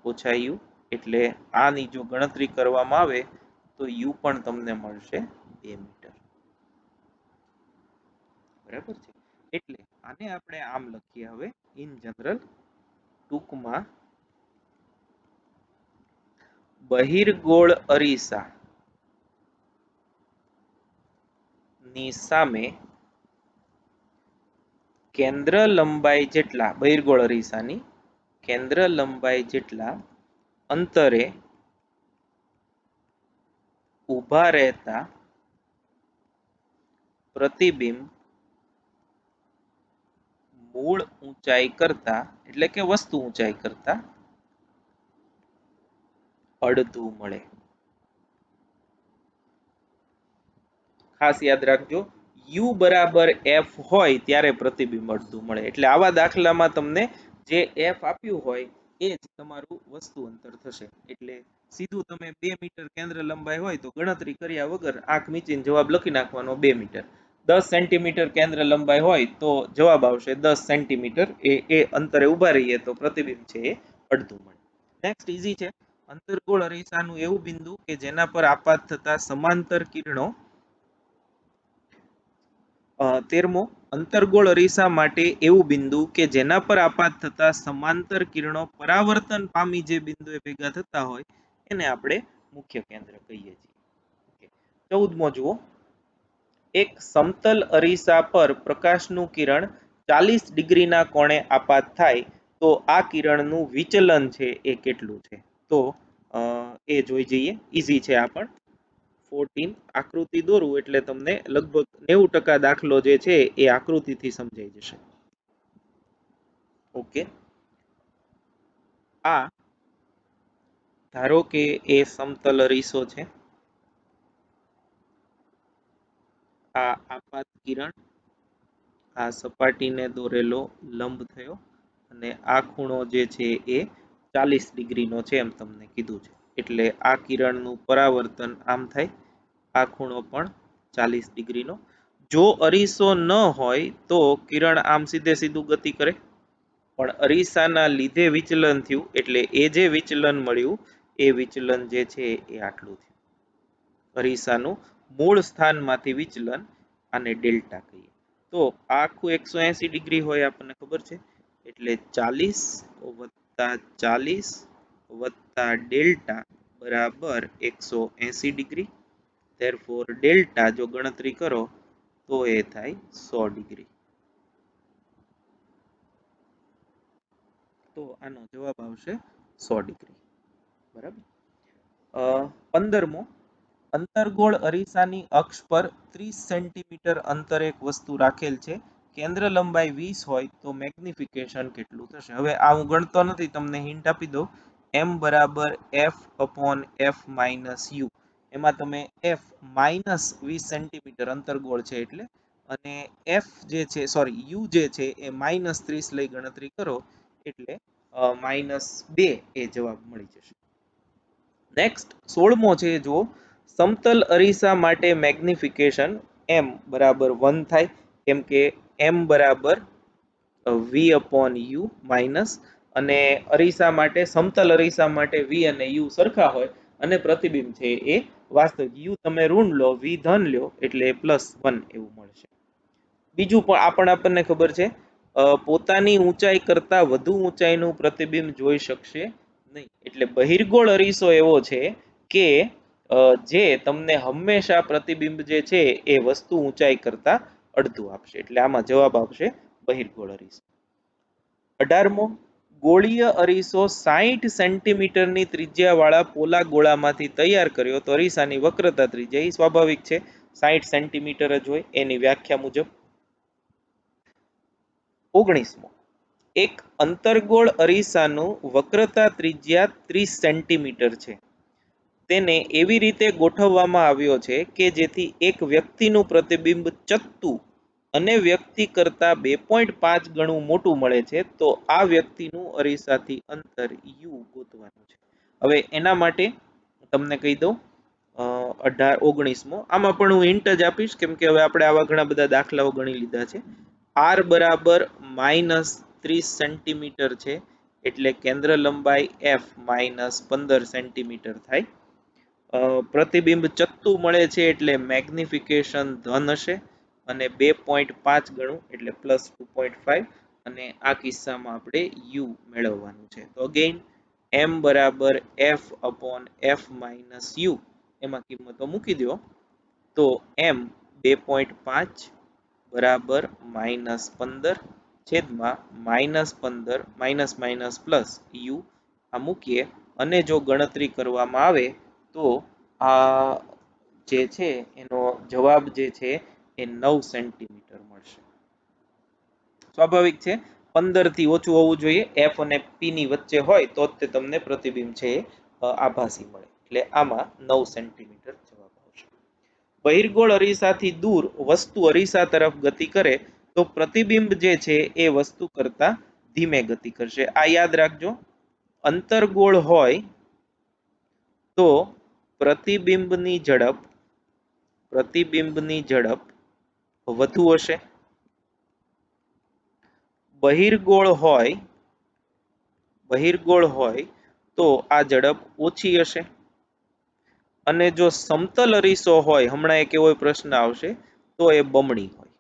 ઓછા u, એટલે આની જો ગણતરી કરવામાં આવે તો u પણ તમને મળશે 2 મીટર. બરાબર છે, એટલે આને આપણે આમ લખીએ હવે ઇન જનરલ. ટૂંકમાં બહિર્ગોળ અરીસા ની સામે કેન્દ્ર લંબાઈ જેટલા બહિર્ગોળ અરીસાની કેન્દ્ર લંબાઈ જેટલા અંતરે ઊભા રહેતા પ્રતિબિંબ મૂળ ઊંચાઈ કરતા એટલે કે વસ્તુ ઊંચાઈ કરતા અડધું મળે. ખાસ યાદ રાખજો, u બરાબર f હોય ત્યારે પ્રતિબિંબ અડધું મળે. એટલે આવા દાખલામાં તમને જે f આપ્યું હોય એ જ તમારું વસ્તુ અંતર થશે. એટલે સીધું તમે 2 મીટર કેન્દ્ર લંબાઈ હોય તો ગણતરી કર્યા વગર આંખ મીચીને જવાબ લખી નાખવાનો 2 મીટર. 10 સેન્ટીમીટર કેન્દ્ર લંબાઈ હોય તો જવાબ આવશે 10 સેન્ટીમીટર. એ અંતરે ઉભા રહીએ તો પ્રતિબિંબ છે એ અડધું મળે. નેક્સ્ટ ઈઝી છે. અંતર્ગોળ અરીસાનું એવું બિંદુ કે જેના પર આપાત થતા સમાંતર કિરણો 13મો, અંતર્ગોળ અરીસા માટે એવું બિંદુ કે જેના પર આપાત થતા સમાંતર કિરણો પરાવર્તન પામી જે બિંદુએ ભેગા થતા હોય એને આપણે મુખ્ય કેન્દ્ર કહીએ છીએ. 14મો જુઓ, એક સમતલ અરીસા પર પ્રકાશનું કિરણ 40 ડિગ્રીના કોણે આપાત થાય તો આ કિરણનું વિચલન છે એ કેટલું છે? તો એ જોઈ જઈએ. ઈઝી છે આ પણ. 14 આકૃતિ દોરું એટલે તમને લગભગ 90% દાખલો જે છે એ આકૃતિથી સમજાઈ જશે. ઓકે, આ ધારો કે એ સમતલ અરીસો છે. આ આપાત કિરણ આ સપાટીને દોરેલો લંબ થયો અને આ ખૂણો જે છે એ 40 ડિગ્રીનો છે એમ તમને કીધું છે. એટલે આ કિરણનું પરાવર્તન આમ થાય, આ ખૂણો પણ 40 ડિગ્રીનો. જો અરીસો ન હોય તો કિરણ આમ સીધે સીધું ગતિ કરે, પણ અરીસાના લીધે વિચલન થયું એટલે એ જે વિચલન મળ્યું એ વિચલન જે છે એ આટલું થયું. અરીસાનું મૂળ સ્થાનમાંથી વિચલન, આને ડેલ્ટા કહીએ. તો આખું 180 ડિગ્રી હોય આપણને ખબર છે. એટલે 40 વત્તા 40 વત્તા ડેલ્ટા બરાબર 180 ડિગ્રી. ધેરફોર ડેલ્ટા જો ગણતરી કરો તો એ થાય 100 ડિગ્રી. તો આનો જવાબ આવશે 100 ડિગ્રી. બરાબર. 15મો, અંતર્ગોળ અરીસાની અક્ષ પર 30 સેન્ટીમીટર અંતરે એક વસ્તુ રાખેલ છે. કેન્દ્ર લંબાઈ 20 હોય તો મેગ્નિફિકેશન કેટલું થશે? હવે આ હું ગણતો નથી, તમને હિન્ટ આપી દઉં. m બરાબર f અપોન f માઇનસ u. એમાં તમે f માઇનસ 20 સેન્ટીમીટર અંતર્ગોળ છે એટલે, અને f જે છે સોરી u જે છે એ માઇનસ 30 લઈ ગણતરી કરો એટલે -2 એ જવાબ મળી જશે. નેક્સ્ટ 16મો છે જો, સમતલ અરીસા માટે મેગ્નિફિકેશન m બરાબર 1 થાય, કેમ કે m બરાબર v અપોન u માઇનસ, અને અરીસા માટે સમતલ અરીસા માટે v અને u સરખા હોય અને પ્રતિબિંબ છે એ વાસ્તવિક. u તમે ઋણ લો, v ધન લો એટલે +1 એવું મળશે. બીજું પણ આપણને ખબર છે, પોતાની ઊંચાઈ કરતા વધુ ઊંચાઈનું પ્રતિબિંબ જોઈ શકશે નહીં. એટલે બહિર્ગોળ અરીસો એવો છે કે જે તમને હંમેશા પ્રતિબિંબ જે છે એ વસ્તુ ઊંચાઈ કરતા અડધું આપશે. એટલે આમાં જવાબ આવશે બહિર્ગોળ અરીસો. 18મો, ગોળીય અરીસો 60 સેન્ટીમીટરની ત્રિજ્યાવાળા પોલા ગોળામાંથી તૈયાર કર્યો તો અરીસાની વક્રતા ત્રિજ્યા એ સ્વાભાવિક છે 60 સેન્ટીમીટર જ હોય એની વ્યાખ્યા મુજબ. 19મો, એક અંતર્ગોળ અરીસાનું વક્રતા ત્રિજ્યા 30 સેન્ટીમીટર છે. તેને એવી રીતે ગોઠવવામાં આવ્યો છે કે જેથી એક વ્યક્તિનું પ્રતિબિંબ ચત્તુ અને વ્યક્તિ કરતા 2.5 ગણું મોટું મળે છે. તો આ વ્યક્તિનું અરીસાથી અંતર u ગોતવાનું છે. હવે એના માટે તમને કહી દઉં 19મો, આમાં પણ હું હિન્ટ જ આપીશ કેમ કે હવે આપણે આવા ઘણા બધા દાખલાઓ ગણી લીધા છે. r બરાબર -30 સેન્ટીમીટર છે એટલે કેન્દ્ર લંબાઈ f -15 સેન્ટીમીટર થાય. પ્રતિબિંબ ચત્તુ મળે છે એટલે મેગ્નિફિકેશન ધન હશે અને 2.5 ગણું એટલે +2.5, અને આ કિસ્સામાં આપણે u મેળવવાનું છે. તો અગેન m બરાબર f અપોન f માઇનસ u, એમાં કિંમતો મૂકી દો તો m 2.5 બરાબર -15 છેદમાં -15 માઇનસ માઇનસ પ્લસ u આ મૂકીએ અને જો ગણતરી કરવામાં આવે તો આ જે છે એનો જવાબ જે છે એ 9 સેન્ટીમીટર મળશે. સ્વાભાવિક છે 15 થી ઓછું હોવું જોઈએ, એફ અને પી ની વચ્ચે હોય તો જ તે તમને પ્રતિબિંબ છે એ આભાસી મળે. એટલે આમાં 9 સેન્ટીમીટર જવાબ આવશે. બહિર્ગોળ અરીસાથી દૂર વસ્તુ અરીસા તરફ ગતિ કરે તો પ્રતિબિંબ જે છે એ વસ્તુ કરતા ધીમે ગતિ કરશે. આ યાદ રાખજો. અંતર્ગોળ હોય તો પ્રતિબિંબની ઝડપ વધુ હશે. બહિર્ગોળ હોય તો આ ઝડપ ઓછી હશે. અને જો સમતલ અરીસો હોય, હમણાં એક એવો પ્રશ્ન આવશે, તો એ બમણી હોય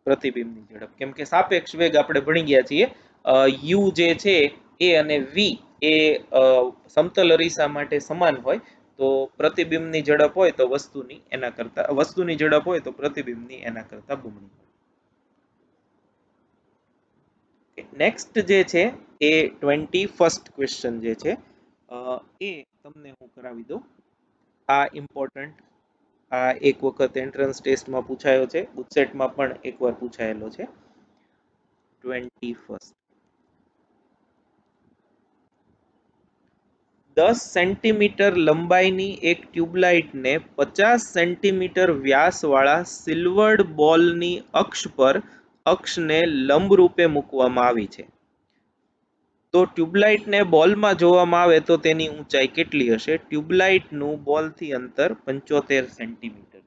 પ્રતિબિંબની ઝડપ. કેમ કે સાપેક્ષ વેગ આપણે ભણી ગયા છીએ, યુ જે છે એ અને વી એ સમતલ અરીસા માટે સમાન હોય, તો પ્રતિબિંબની ઝડપ હોય તો વસ્તુની ઝડપ હોય તો પ્રતિબિંબની એના કરતા બમણી હોય. નેક્સ્ટ જે છે એ 21st ક્વેશ્ચન જે છે એ તમને હું કરાવી દઉં. આ ઇમ્પોર્ટન્ટ, આ એક વખત એન્ટ્રન્સ ટેસ્ટમાં પૂછાયો છે, ગુજસેટમાં પણ એકવાર પૂછાયેલો છે. 21st 10 સેન્ટીમીટર લંબાઈની એક ટ્યુબલાઇટને 50 સેન્ટીમીટર વ્યાસવાળા સિલ્વર્ડ બોલની અક્ષને લંબ રૂપે મૂકવામાં આવી છે. તો ટ્યુબલાઇટને બોલમાં જોવામાં આવે તો તેની ઊંચાઈ કેટલી હશે? ટ્યુબલાઇટનું બોલથી અંતર 75 સેન્ટીમીટર છે.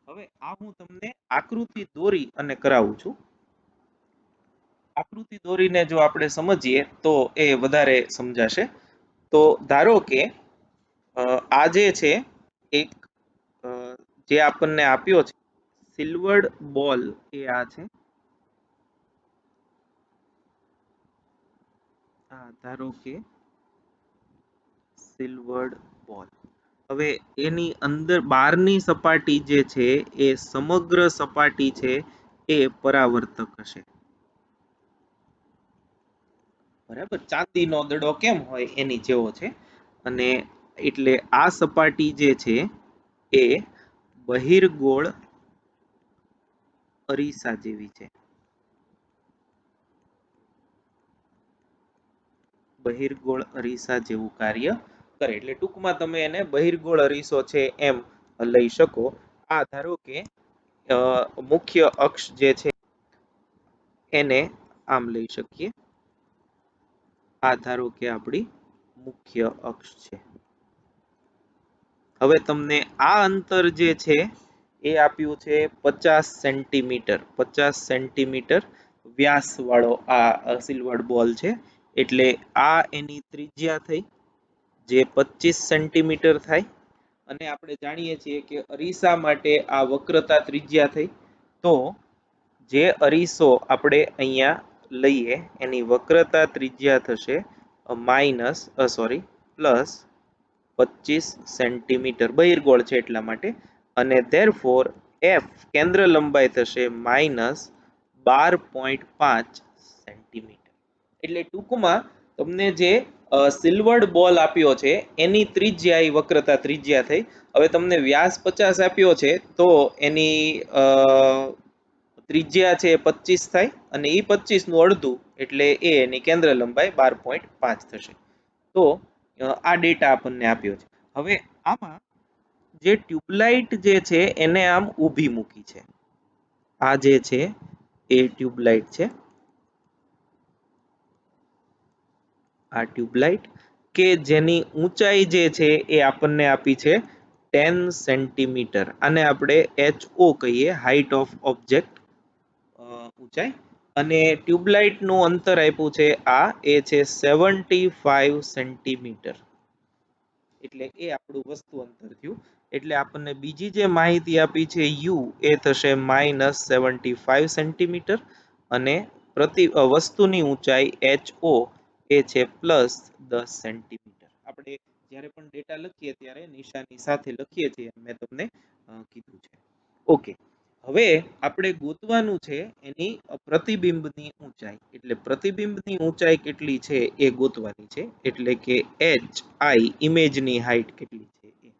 હવે આ હું તમને આકૃતિ દોરી અને કરાવું છું. આકૃતિ દોરીને જો આપણે સમજીએ તો એ વધારે સમજાશે. તો ધારો કે આ જે છે એક જે આપણને આપ્યો છે સિલ્વર્ડ બોલ, એ આ છે. ધારો કે સિલ્વર્ડ બોલ. હવે એની અંદર બહારની સપાટી જે છે એ સમગ્ર સપાટી છે એ પરાવર્તક હશે. બરાબર, ચાંદીનો દડો કેમ હોય એની જેવો છે. અને એટલે આ સપાટી જે છે એ બહિર્ગોળ અરીસા જેવી છે. બહિર્ગોળ અરીસા જેવું કાર્ય કરે. એટલે ટૂંકમાં તમે એને બહિર્ગોળ અરીસો છે એમ લઈ શકો. આ ધારો કે મુખ્ય અક્ષ જે છે એને આમ લઈ શકીએ. આ ધારો કે આપણી મુખ્ય અક્ષ છે. હવે તમને આ અંતર જે છે એ આપ્યું છે 50 સેન્ટીમીટર. 50 સેન્ટીમીટર વ્યાસ વાળો આ સિલ્વર્ડ બોલ છે. એટલે આ એની ત્રિજ્યા થઈ જે 25 સેન્ટીમીટર થાય. અને આપણે જાણીએ છીએ કે અરીસા માટે આ વક્રતા ત્રિજ્યા થઈ. તો જે અરીસો આપણે અહીંયા લઈએ એની વક્રતા ત્રિજ્યા થશે પ્લસ 25 સેન્ટીમીટર, બહિર્ગોળ છે એટલા માટે. અને ધેરફોર એફ કેન્દ્ર લંબાઈ થશે -12.5 સેન્ટીમીટર. એટલે ટૂંકમાં તમને જે સિલ્વર્ડ બોલ આપ્યો છે એની ત્રિજ્યા એ વક્રતા ત્રિજ્યા થઈ. હવે તમને વ્યાસ 50 આપ્યો છે તો એની ત્રિજ્યા છે 25 થાય, અને એ 25 નું અડધું એટલે એ એની કેન્દ્ર લંબાઈ 12.5 થશે. તો આ ડેટા આપણને આપ્યો છે. હવે આમાં જે ટ્યુબલાઇટ જે છે એને આમ ઊભી મૂકી છે. આ જે છે એ ટ્યુબલાઇટ છે. આ ટ્યુબલાઇટ કે જેની ઊંચાઈ જે છે એ આપણને આપી છે 10 સેન્ટીમીટર. આને આપણે HO કહીએ, હાઇટ ઓફ ઓબ્જેક્ટ, ઊંચાઈ. અને ટ્યુબલાઇટ નું અંતર આપ્યું છે એ છે 75 સેન્ટીમીટર. એટલે એ આપણું વસ્તુ અંતર થયું. એટલે આપણને બીજી જે માહિતી આપી છે યુ એ થશે -75 સેન્ટીમીટર. અને વસ્તુની ઊંચાઈ HO એ છે +10 સેન્ટીમીટર. આપણે જ્યારે પણ ડેટા લખીએ ત્યારે નિશાની સાથે લખીએ છીએ, મેં તમને કીધું છે. ઓકે, હવે આપણે ગોતવાનું છે એની પ્રતિબિંબની ઊંચાઈ. એટલે પ્રતિબિંબની ઊંચાઈ કેટલી છે એ ગોતવાની છે. એટલે કે HI ઇમેજની હાઈટ કેટલી છે એ.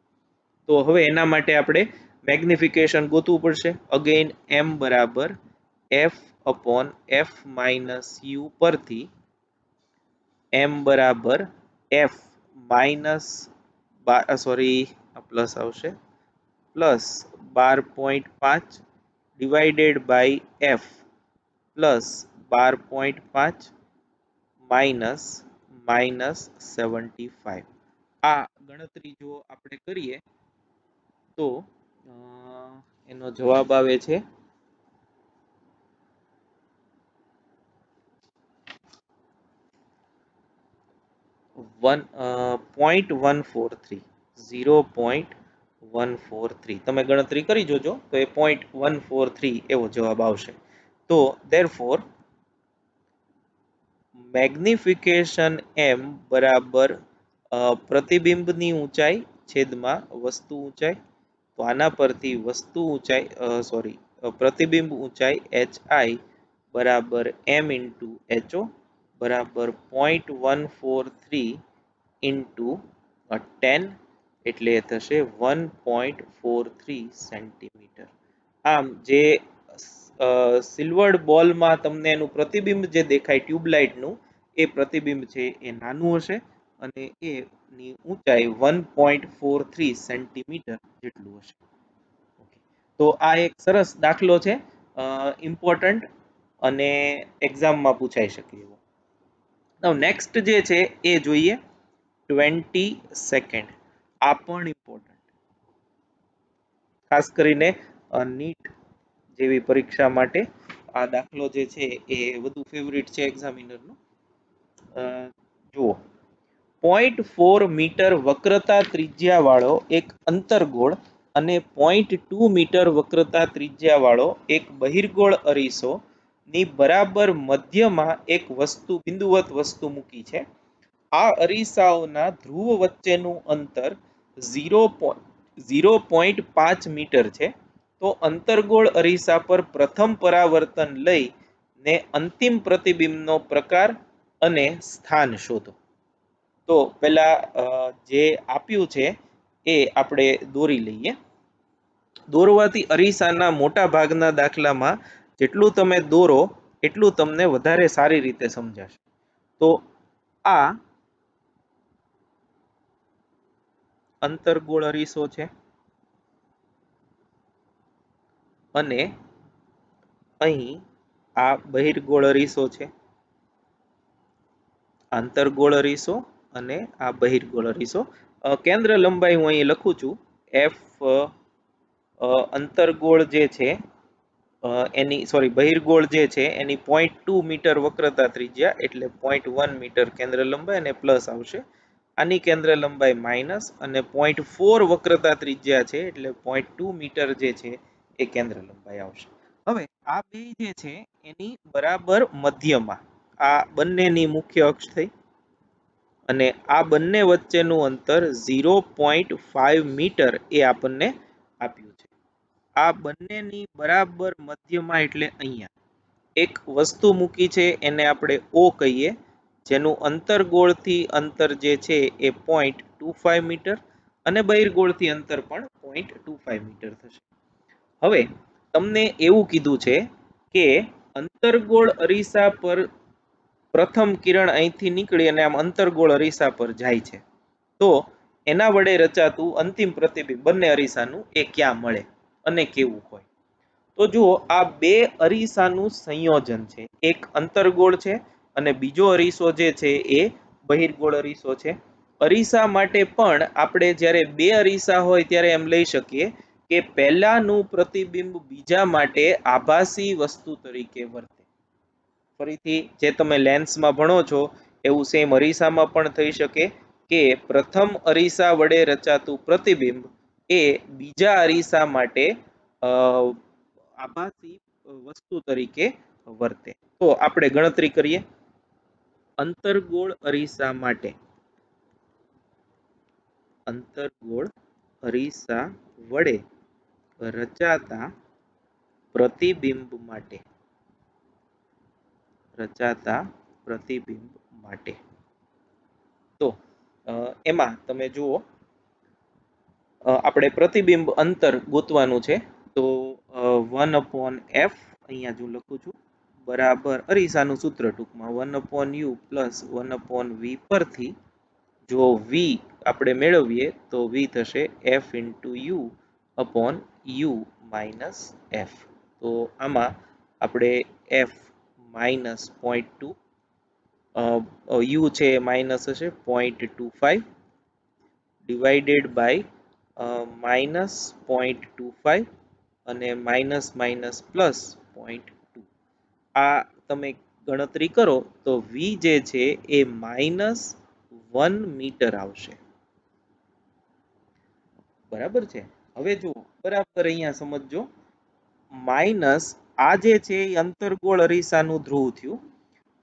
તો હવે એના માટે આપણે મેગ્નિફિકેશન ગોતવું પડશે. અગેન m બરાબર f અપોન f માઇનસ યુ પરથી m બરાબર f માઇનસ સોરી પ્લસ આવશે plus 12.5 divided by f plus 12.5 minus minus 75. આ ગણતરી જો આપણે કરીએ તો એનો જવાબ આવે છે 0.143. 0.143 તમે ગણતરી કરી જોજો તો એ 0.143 એવો જવાબ આવશે. તો therefore મેગ્નિફિકેશન m બરાબર પ્રતિબિંબની ઊંચાઈ છેદમાં વસ્તુ ઊંચાઈ. તો આના પરથી વસ્તુ ઊંચાઈ પ્રતિબિંબ ઊંચાઈ hi બરાબર m ઇન્ટુ ho બરાબર 0.143 ઇન્ટુ 10 એટલે એ થશે 1.43 સેન્ટીમીટર. આમ જે સિલ્વર્ડ બોલમાં તમને એનું પ્રતિબિંબ જે દેખાય ટ્યુબલાઇટનું એ પ્રતિબિંબ છે એ નાનું હશે અને એની ઊંચાઈ 1.43 સેન્ટીમીટર જેટલું હશે. તો આ એક સરસ દાખલો છે, ઇમ્પોર્ટન્ટ અને એક્ઝામમાં પૂછાઈ શકે એવો. નાઉ નેક્સ્ટ જે છે એ જોઈએ 20 સેકન્ડ. આ પણ ઇમ્પોર્ટન્ટ, ખાસ કરીને નીટ જેવી પરીક્ષા માટે આ દાખલો જે છે એ વધુ ફેવરિટ છે એક્ઝામિનરનો. જુઓ 0.4 મીટર વક્રતા ત્રિજ્યા વાળો એક અંતર્ગોળ અને 0.2 મીટર વક્રતા ત્રિજ્યા વાળો એક બહિર્ગોળ અરીસો ની બરાબર મધ્યમાં એક વસ્તુ બિંદુવત વસ્તુ મૂકી છે. આ અરીસાઓના ધ્રુવ વચ્ચેનું અંતર 0.5 મીટર છે. તો અંતર્ગોળ અરીસા પર પ્રથમ પરાવર્તન લઈને અંતિમ પ્રતિબિંબનો પ્રકાર અને સ્થાન શોધો. તો પેલા જે આપ્યું છે એ આપણે દોરી લઈએ. દોરવાથી અરીસાના મોટા ભાગના દાખલામાં જેટલું તમે દોરો એટલું તમને વધારે સારી રીતે સમજાશે. તો આ અંતર્ગોળ અરીસો છે અને અહીં આ બહિર્ગોળ અરીસો છે. આંતરગોળ અરીસો અને આ બહિર્ગોળ અરીસો. કેન્દ્ર લંબાઈ હું અહીં લખું છું f. અંતરગોળ જે છે એની બહિર્ગોળ જે છે એની 0.2 મીટર વક્રતા ત્રિજ્યા એટલે 0.1 મીટર કેન્દ્ર લંબાઈ અને પ્લસ આવશે. આની કેન્દ્ર લંબાઈ માઇનસ અને 0.4 વક્રતા ત્રિજ્યા છે એટલે 0.2 મીટર જે છે એ કેન્દ્ર લંબાઈ આવશે. હવે આ બે જે છે એની બરાબર મધ્યમાં આ બંનેની મુખ્ય અક્ષ થઈ અને આ બંને વચ્ચેનું અંતર 0.5 મીટર એ આપણને આપ્યું છે. આ બંનેની બરાબર મધ્યમાં એટલે અહીંયા એક વસ્તુ મૂકી છે એને આપણે O કહીએ, જેનું અંતરગોળથી અંતર જે છે એ 0.25 મીટર અને બહિર્ગોળથી અંતર પણ 0.25 મીટર થશે. હવે તમને એવું કીધું છે કે અંતરગોળ અરીસા પર પ્રથમ કિરણ અહીંથી નીકળી અને આમ અંતરગોળ અરીસા પર જાય છે. તો એના વડે રચાતું અંતિમ પ્રતિબિંબ બંને અરીસાનું એ ક્યાં મળે અને કેવું હોય. તો જુઓ આ બે અરીસાનું સંયોજન છે. એક અંતરગોળ છે અને બીજો અરીસો જે છે એ બહિર્ગોળ અરીસો છે. અરીસા માટે પણ આપણે જ્યારે બે અરીસા હોય ત્યારે એમ લઈ શકીએ કે પહેલાનું પ્રતિબિંબ બીજા માટે આભાસી વસ્તુ તરીકે વર્તે. ફરીથી જે તમે લેન્સમાં ભણો છો એવું સેમ અરીસામાં પણ થઈ શકે કે પ્રથમ અરીસા વડે રચાતું પ્રતિબિંબ એ બીજા અરીસા માટે આભાસી વસ્તુ તરીકે વર્તે. તો આપણે ગણતરી કરીએ. અંતરગોળ અરીસા માટે અંતરગોળ અરીસા વડે રચાતા પ્રતિબિંબ માટે તો એમાં તમે જુઓ આપણે પ્રતિબિંબ અંતર ગોતવાનું છે. તો 1/f અહીંયા જો લખું છું બરાબર અરીસાનું સૂત્ર ટૂંકમાં 1/u પ્લસ 1/v પરથી જો v આપણે મેળવીએ તો v થશે f into you upon you minus F. તો આમાં આપણે f માઇનસ 0.2 યુ છે માઇનસ હશે 0.25 ડિવાઇડેડ બાય માઇનસ 0.25 અને માઇનસ માઇનસ પ્લસ 0.2. આ તમે ગણતરી કરો તો v જે છે એ માઇનસ 1 મીટર આવશે. બરાબર છે. હવે જુઓ બરાબર અહીંયા સમજજો. માઇનસ આ જે છે એ અંતર્ગોળ અરીસાનું ધ્રુવ થયું.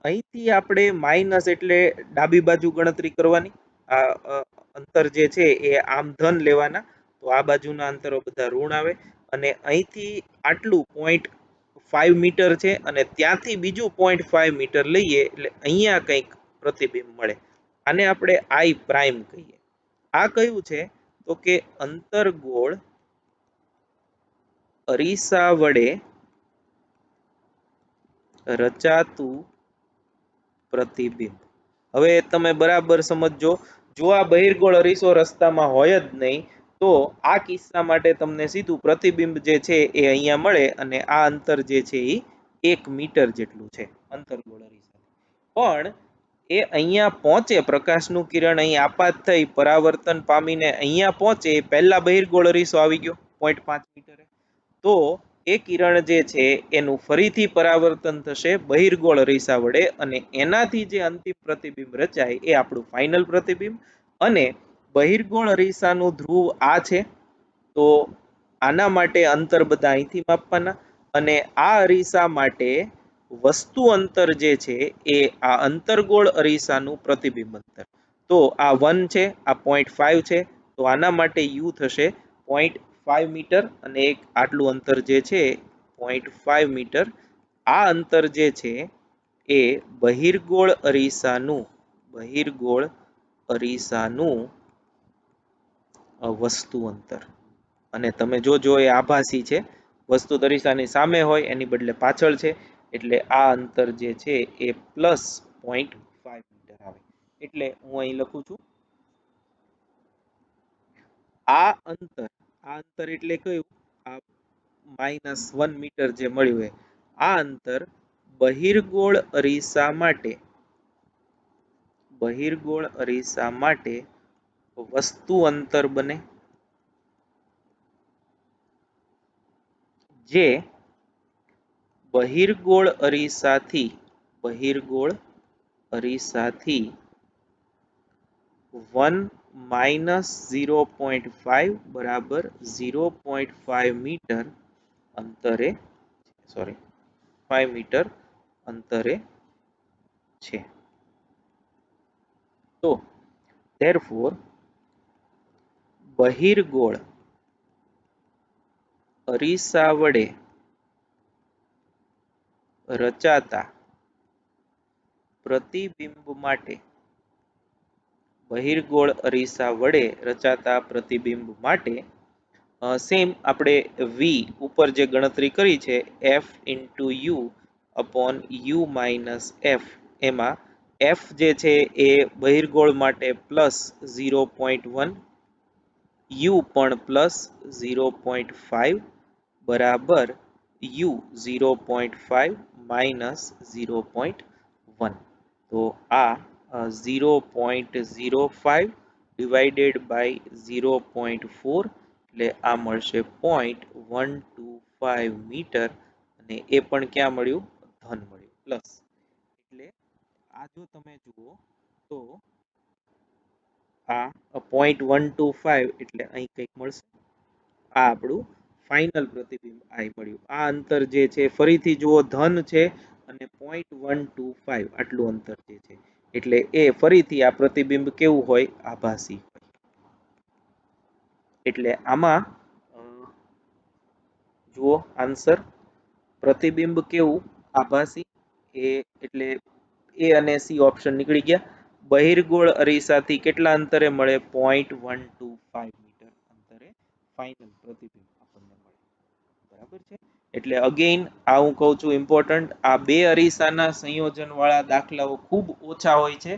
અહીંથી આપણે માઇનસ એટલે ડાબી બાજુ ગણતરી કરવાની. આ અંતર જે છે એ આમ ધન લેવાના, તો આ બાજુના અંતરો બધા ઋણ આવે. અને અહીંથી આટલું 0.5 મીટર છે અને ત્યાંથી બીજું 0.5 મીટર લઈએ એટલે અહીંયા કંઈક પ્રતિબિંબ મળે. આને આપણે આઈ પ્રાઇમ કહીએ. આ કયું છે તો કે અંતર્ગોળ અરીસા વડે રચાતું પ્રતિબિંબ. હવે તમે બરાબર સમજજો. જો આ બહિર્ગોળ અરીસો રસ્તામાં હોય જ નહીં તો આ કિસ્સા માટે તમને સીધું પ્રતિબિંબ જે છે એ અહીંયા મળે અને આ અંતર જે છે એ 1 મીટર જેટલું છે અંતર્ગોળ અરીસા. પણ એ અહીંયા પહોંચે, પ્રકાશનું કિરણ અહીં આપાત થઈ પરાવર્તન પામીને અહીંયા પહોંચે પહેલા બહિર્ગોળ અરીસો આવી ગયો 0.5 મીટરે. તો એ કિરણ જે છે એનું ફરીથી પરાવર્તન થશે બહિર્ગોળ અરીસા વડે અને એનાથી જે અંતિમ પ્રતિબિંબ રચાય એ આપણું ફાઇનલ પ્રતિબિંબ. અને બહિર્ગોળ અરીસાનું ધ્રુવ આ છે, તો આના માટે અંતર બધા અહીંથી માપવાના અને આ અરીસા માટે વસ્તુ અંતર જે છે એ આ અંતર્ગોળ અરીસાનું પ્રતિબિંબ અંતર. તો આ 1 છે, આ 0.5 છે, તો આના માટે u થશે 0.5 મીટર અને એક આટલું અંતર જે છે 0.5 મીટર. આ અંતર જે છે એ બહિર્ગોળ અરીસાનું વસ્તુ અંતર. અને તમે જોજો એ આભાસી છે, વસ્તુ અરીસાની સામે હોય એની બદલે પાછળ છે, એટલે આ અંતર જે છે એ પ્લસ 0.5 મીટર આવે. એટલે હું અહીં લખું છું આ અંતર એટલે કયું? આ -1 મીટર જે મળ્યું હોય આ અંતર બહિર્ગોળ અરીસા માટે વસ્તુ અંતર બને, જે બહિર્ગોળ અરીસાથી 1 માઇનસ 0.5 બરાબર 0.5 મીટર અંતરે 5 મીટર અંતરે છે. તો therefore બહિર્ગોળ અરીસા વડે રચાતા પ્રતિબિંબ માટે સેમ આપણે v ઉપર જે ગણતરી કરી છે f into you upon you minus F, એમાં f જે છે એ બહિર્ગોળ માટે પ્લસ 0.1, u પણ પ્લસ 0.5 બરાબર u 0.5 માઇનસ 0.1. તો આ 0.05 ડિવાઇડેડ બાય 0.4 એટલે આ મળશે 0.125 મીટર અને એ પણ ક્યાં મળ્યું? ધન મળ્યું, પ્લસ. એટલે આ જો તમે જુઓ તો આ 0.125 એટલે અહીં કંઈક મળશે. આ આપણું ફાઇનલ પ્રતિબિંબ આ મળ્યું. આ અંતર જે છે ફરીથી જુઓ ધન છે અને 0.125 આટલું અંતર જે છે એટલે એ ફરીથી આ પ્રતિબિંબ કેવું હોય? આભાસી હોય. એટલે આમાં જુઓ આન્સર, પ્રતિબિંબ કેવું? આભાસી. એટલે એ અને સી ઓપ્શન નીકળી ગયા. બહિર્ગોળ અરીસાથી કેટલા અંતરે મળે? 0.125 મીટર અંતરે ફાઇનલ પ્રતિબિંબ આપણને મળે. બરાબર છે. એટલે અગેઇન આ હું કહું છું ઇમ્પોર્ટન્ટ, આ બે અરીસાના સંયોજન વાળા દાખલાઓ ખૂબ ઓછા હોય છે,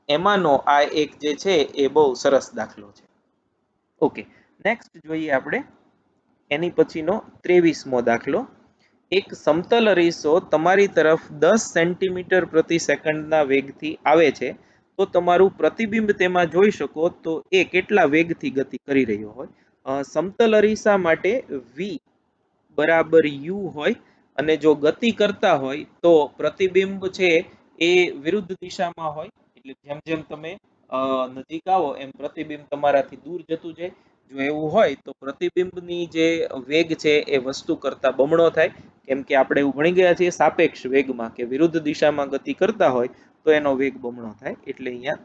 એમાંનો આ એક જે છે એ બહુ સરસ દાખલો છે. ઓકે, નેક્સ્ટ જોઈએ આપણે એની પછીનો 23મો દાખલો. એક સમતલ અરીસો તમારી તરફ 10 સેન્ટીમીટર પ્રતિ સેકન્ડના વેગથી આવે છે, તો તમારું પ્રતિબિંબ તેમાં જોઈ શકો તો એ કેટલા વેગથી ગતિ કરી રહ્યો હોય. સમતલ અરીસા માટે v બરાબર u હોય, અને જો ગતિ કરતા હોય તો પ્રતિબિંબ છે એ વિરુદ્ધ દિશામાં હોય. એટલે જેમ જેમ તમે નજીક આવો એમ પ્રતિબિંબ તમારાથી દૂર જતું જાય. જો એવું હોય તો પ્રતિબિંબની જે વેગ છે એ વસ્તુ કરતા બમણો થાય, કેમ કે આપણે એવું ભણી ગયા છીએ સાપેક્ષ વેગમાં કે વિરુદ્ધ દિશામાં ગતિ કરતા હોય તો એનો વેગ બમણો થાય. એટલે અહીંયા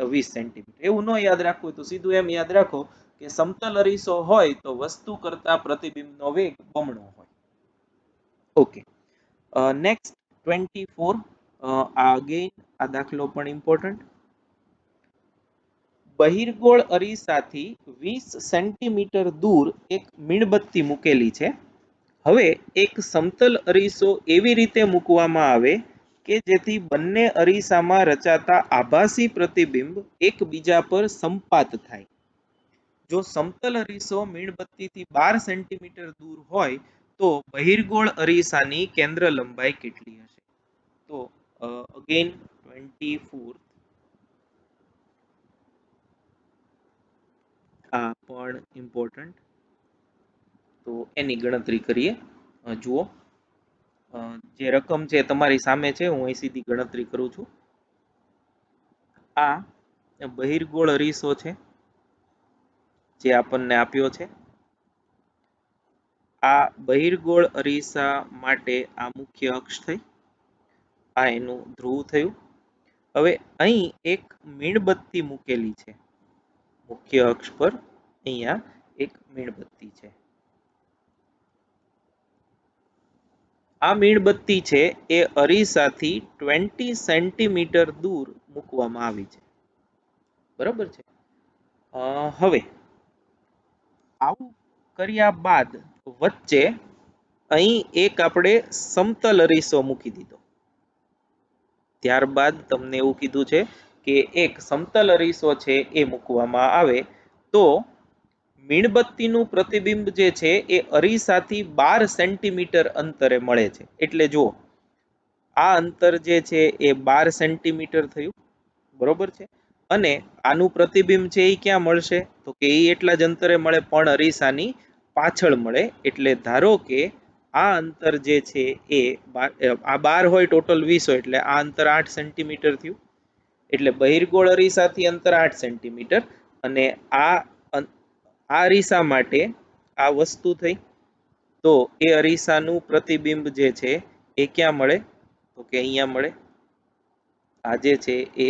20 સેન્ટીમીટર. એવું ન યાદ રાખવું હોય તો સીધું એમ યાદ રાખો કે સમતલ અરીસો હોય તો વસ્તુ કરતા પ્રતિબિંબનો વેગ બમણો હોય. Okay, next 24. અગેઇન આ દાખલો પણ ઇમ્પોર્ટન્ટ. બહિર્ગોળ અરીસાથી 20 સેન્ટીમીટર દૂર એક મીણબત્તી મૂકેલી છે. હવે એક સમતલ અરીસો એવી રીતે મૂકવામાં આવે કે જેથી બંને અરીસામાં રચાતા આભાસી પ્રતિબિંબ એકબીજા પર સંપાત થાય. જો સમતલ અરીસો મીણબત્તીથી 12 સેન્ટીમીટર દૂર હોય તો બહિર્ગોળ અરીસાની કેન્દ્ર લંબાઈ કેટલી હશે? તો અગેન 24, આ પણ ઇમ્પોર્ટન્ટ. તો એની ગણતરી કરીએ. જુઓ, જે રકમ છે તમારી સામે છે, હું અહીં સીધી ગણતરી કરું છું. આ બહિર્ગોળ અરીસો છે જે આપણને આપ્યો છે. આ બહિર્ગોળ અરીસા માટે આ મુખ્ય અક્ષ થઈ, આ એનું ધ્રુવ થયું. હવે અહીં એક મીણબત્તી મૂકેલી છે મુખ્ય અક્ષ પર, અહીંયા એક મીણબત્તી છે. આ મીણબત્તી છે એ અરીસાથી 20 સેન્ટીમીટર દૂર મૂકવામાં આવી છે. બરાબર છે. હવે આવું કર્યા બાદ વચ્ચે અહીં એક આપણે સમતલ અરીસો મૂકી દીધો. ત્યારબાદ તમને એવું કીધું છે કે એક સમતલ અરીસો છે એ મૂકવામાં આવે તો મીણબત્તીનું પ્રતિબિંબ જે છે એ અરીસાથી 12 સેન્ટીમીટર અંતરે મળે છે. એટલે જુઓ, આ અંતર જે છે એ 12 સેન્ટીમીટર થયું. બરોબર છે. અને આનું પ્રતિબિંબ છે એ ક્યાં મળશે? તો કે એ એટલા જ અંતરે મળે, પણ અરીસાની પાછળ મળે. એટલે ધારો કે આ અંતર જે છે એ આ 12 હોય, ટોટલ 20 હોય, એટલે આ અંતર 8 સેન્ટીમીટર થયું. એટલે બહિર્ગોળ અરીસાથી અંતર 8 સેન્ટીમીટર, અને આ અરીસા માટે આ વસ્તુ થઈ. તો એ અરીસાનું પ્રતિબિંબ જે છે એ ક્યાં મળે? તો કે અહીંયા મળે. આ જે છે એ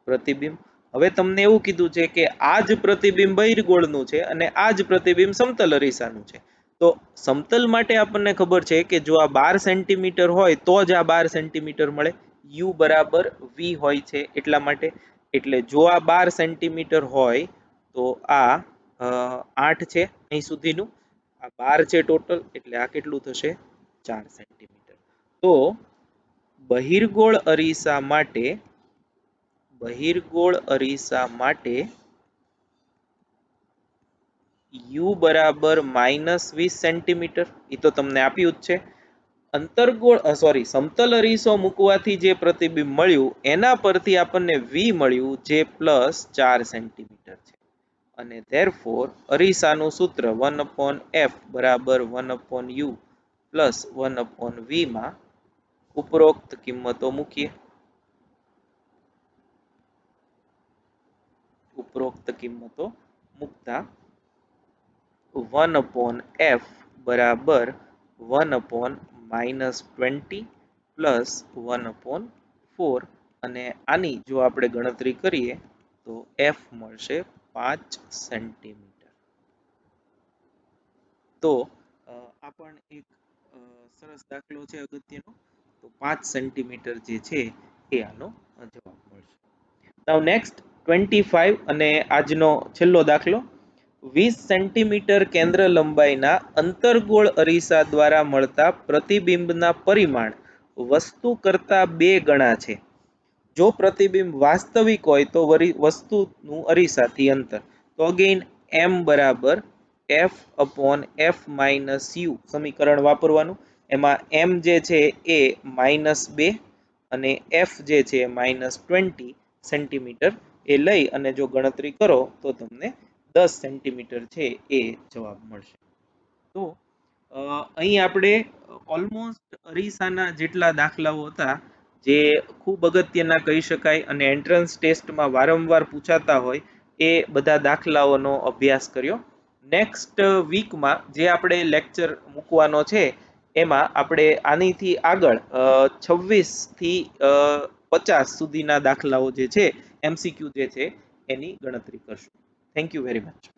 પ્રતિબિંબ. હવે તમને એવું કીધું છે કે આ જ પ્રતિબિંબ બહિર્ગોળનું છે અને આ જ પ્રતિબિંબ સમતલ અરીસાનું છે. તો સમતલ માટે આપણને ખબર છે કે જો આ 12 સેન્ટીમીટર હોય તો જ આ 12 સેન્ટીમીટર મળે. u બરાબર v હોય છે એટલા માટે. એટલે જો આ 12 સેન્ટીમીટર હોય તો આ 8 છે અહીં સુધીનું, આ 12 છે ટોટલ, એટલે આ કેટલું થશે? 4 સેન્ટીમીટર. તો બહિર્ગોળ અરીસા માટે u બરાબર -20 સેન્ટીમીટર, એ તો તમને આપ્યું જ છે. સમતલ અરીસો મૂકવાથી જે પ્રતિબિંબ મળ્યું એના પરથી આપણને v મળ્યું જે +4 સેન્ટીમીટર છે. અને therefore અરીસાનું સૂત્ર 1/f બરાબર 1/u પ્લસ 1/v માં ઉપરોક્ત કિંમતો મૂકીએ. ઉપરોક્ત કિંમતો મૂકતા 1/f બરાબર 1/-20 પ્લસ 1/4, અને આની જો આપણે ગણતરી કરીએ તો f મળશે 5 સેન્ટીમીટર. તો આ પણ એક સરસ દાખલો છે અગત્યનો. તો 5 સેન્ટીમીટર જે છે એ આનો જવાબ મળશે. નાઉ નેક્સ્ટ 25 અને આજનો છેલ્લો દાખલો. 20 સેન્ટીમીટર કેન્દ્ર લંબાઈના અંતર્ગોળ અરીસા દ્વારા મળતા પ્રતિબિંબના પરિમાણ વસ્તુ કરતા 2 ગણા છે. જો પ્રતિબિંબ વાસ્તવિક હોય તો વસ્તુનું અરીસાથી અંતર. તો અગેન m બરાબર f/f-u સમીકરણ વાપરવાનું. એમાં m જે છે એ -2 અને f જે છે -20 સેન્ટીમીટર એ લઈ અને જો ગણતરી કરો તો તમને 10 સેન્ટીમીટર છે એ જવાબ મળશે. તો અહીં આપણે ઓલમોસ્ટ અરીસાના જેટલા દાખલાઓ હતા જે ખૂબ અગત્યના કહી શકાય અને એન્ટ્રન્સ ટેસ્ટમાં વારંવાર પૂછાતા હોય એ બધા દાખલાઓનો અભ્યાસ કર્યો. નેક્સ્ટ વીકમાં જે આપણે લેક્ચર મૂકવાનો છે એમાં આપણે આનીથી આગળ 26 થી 50 સુધીના દાખલાઓ જે છે MCQ જે છે એની ગણતરી કરશું. Thank you very much.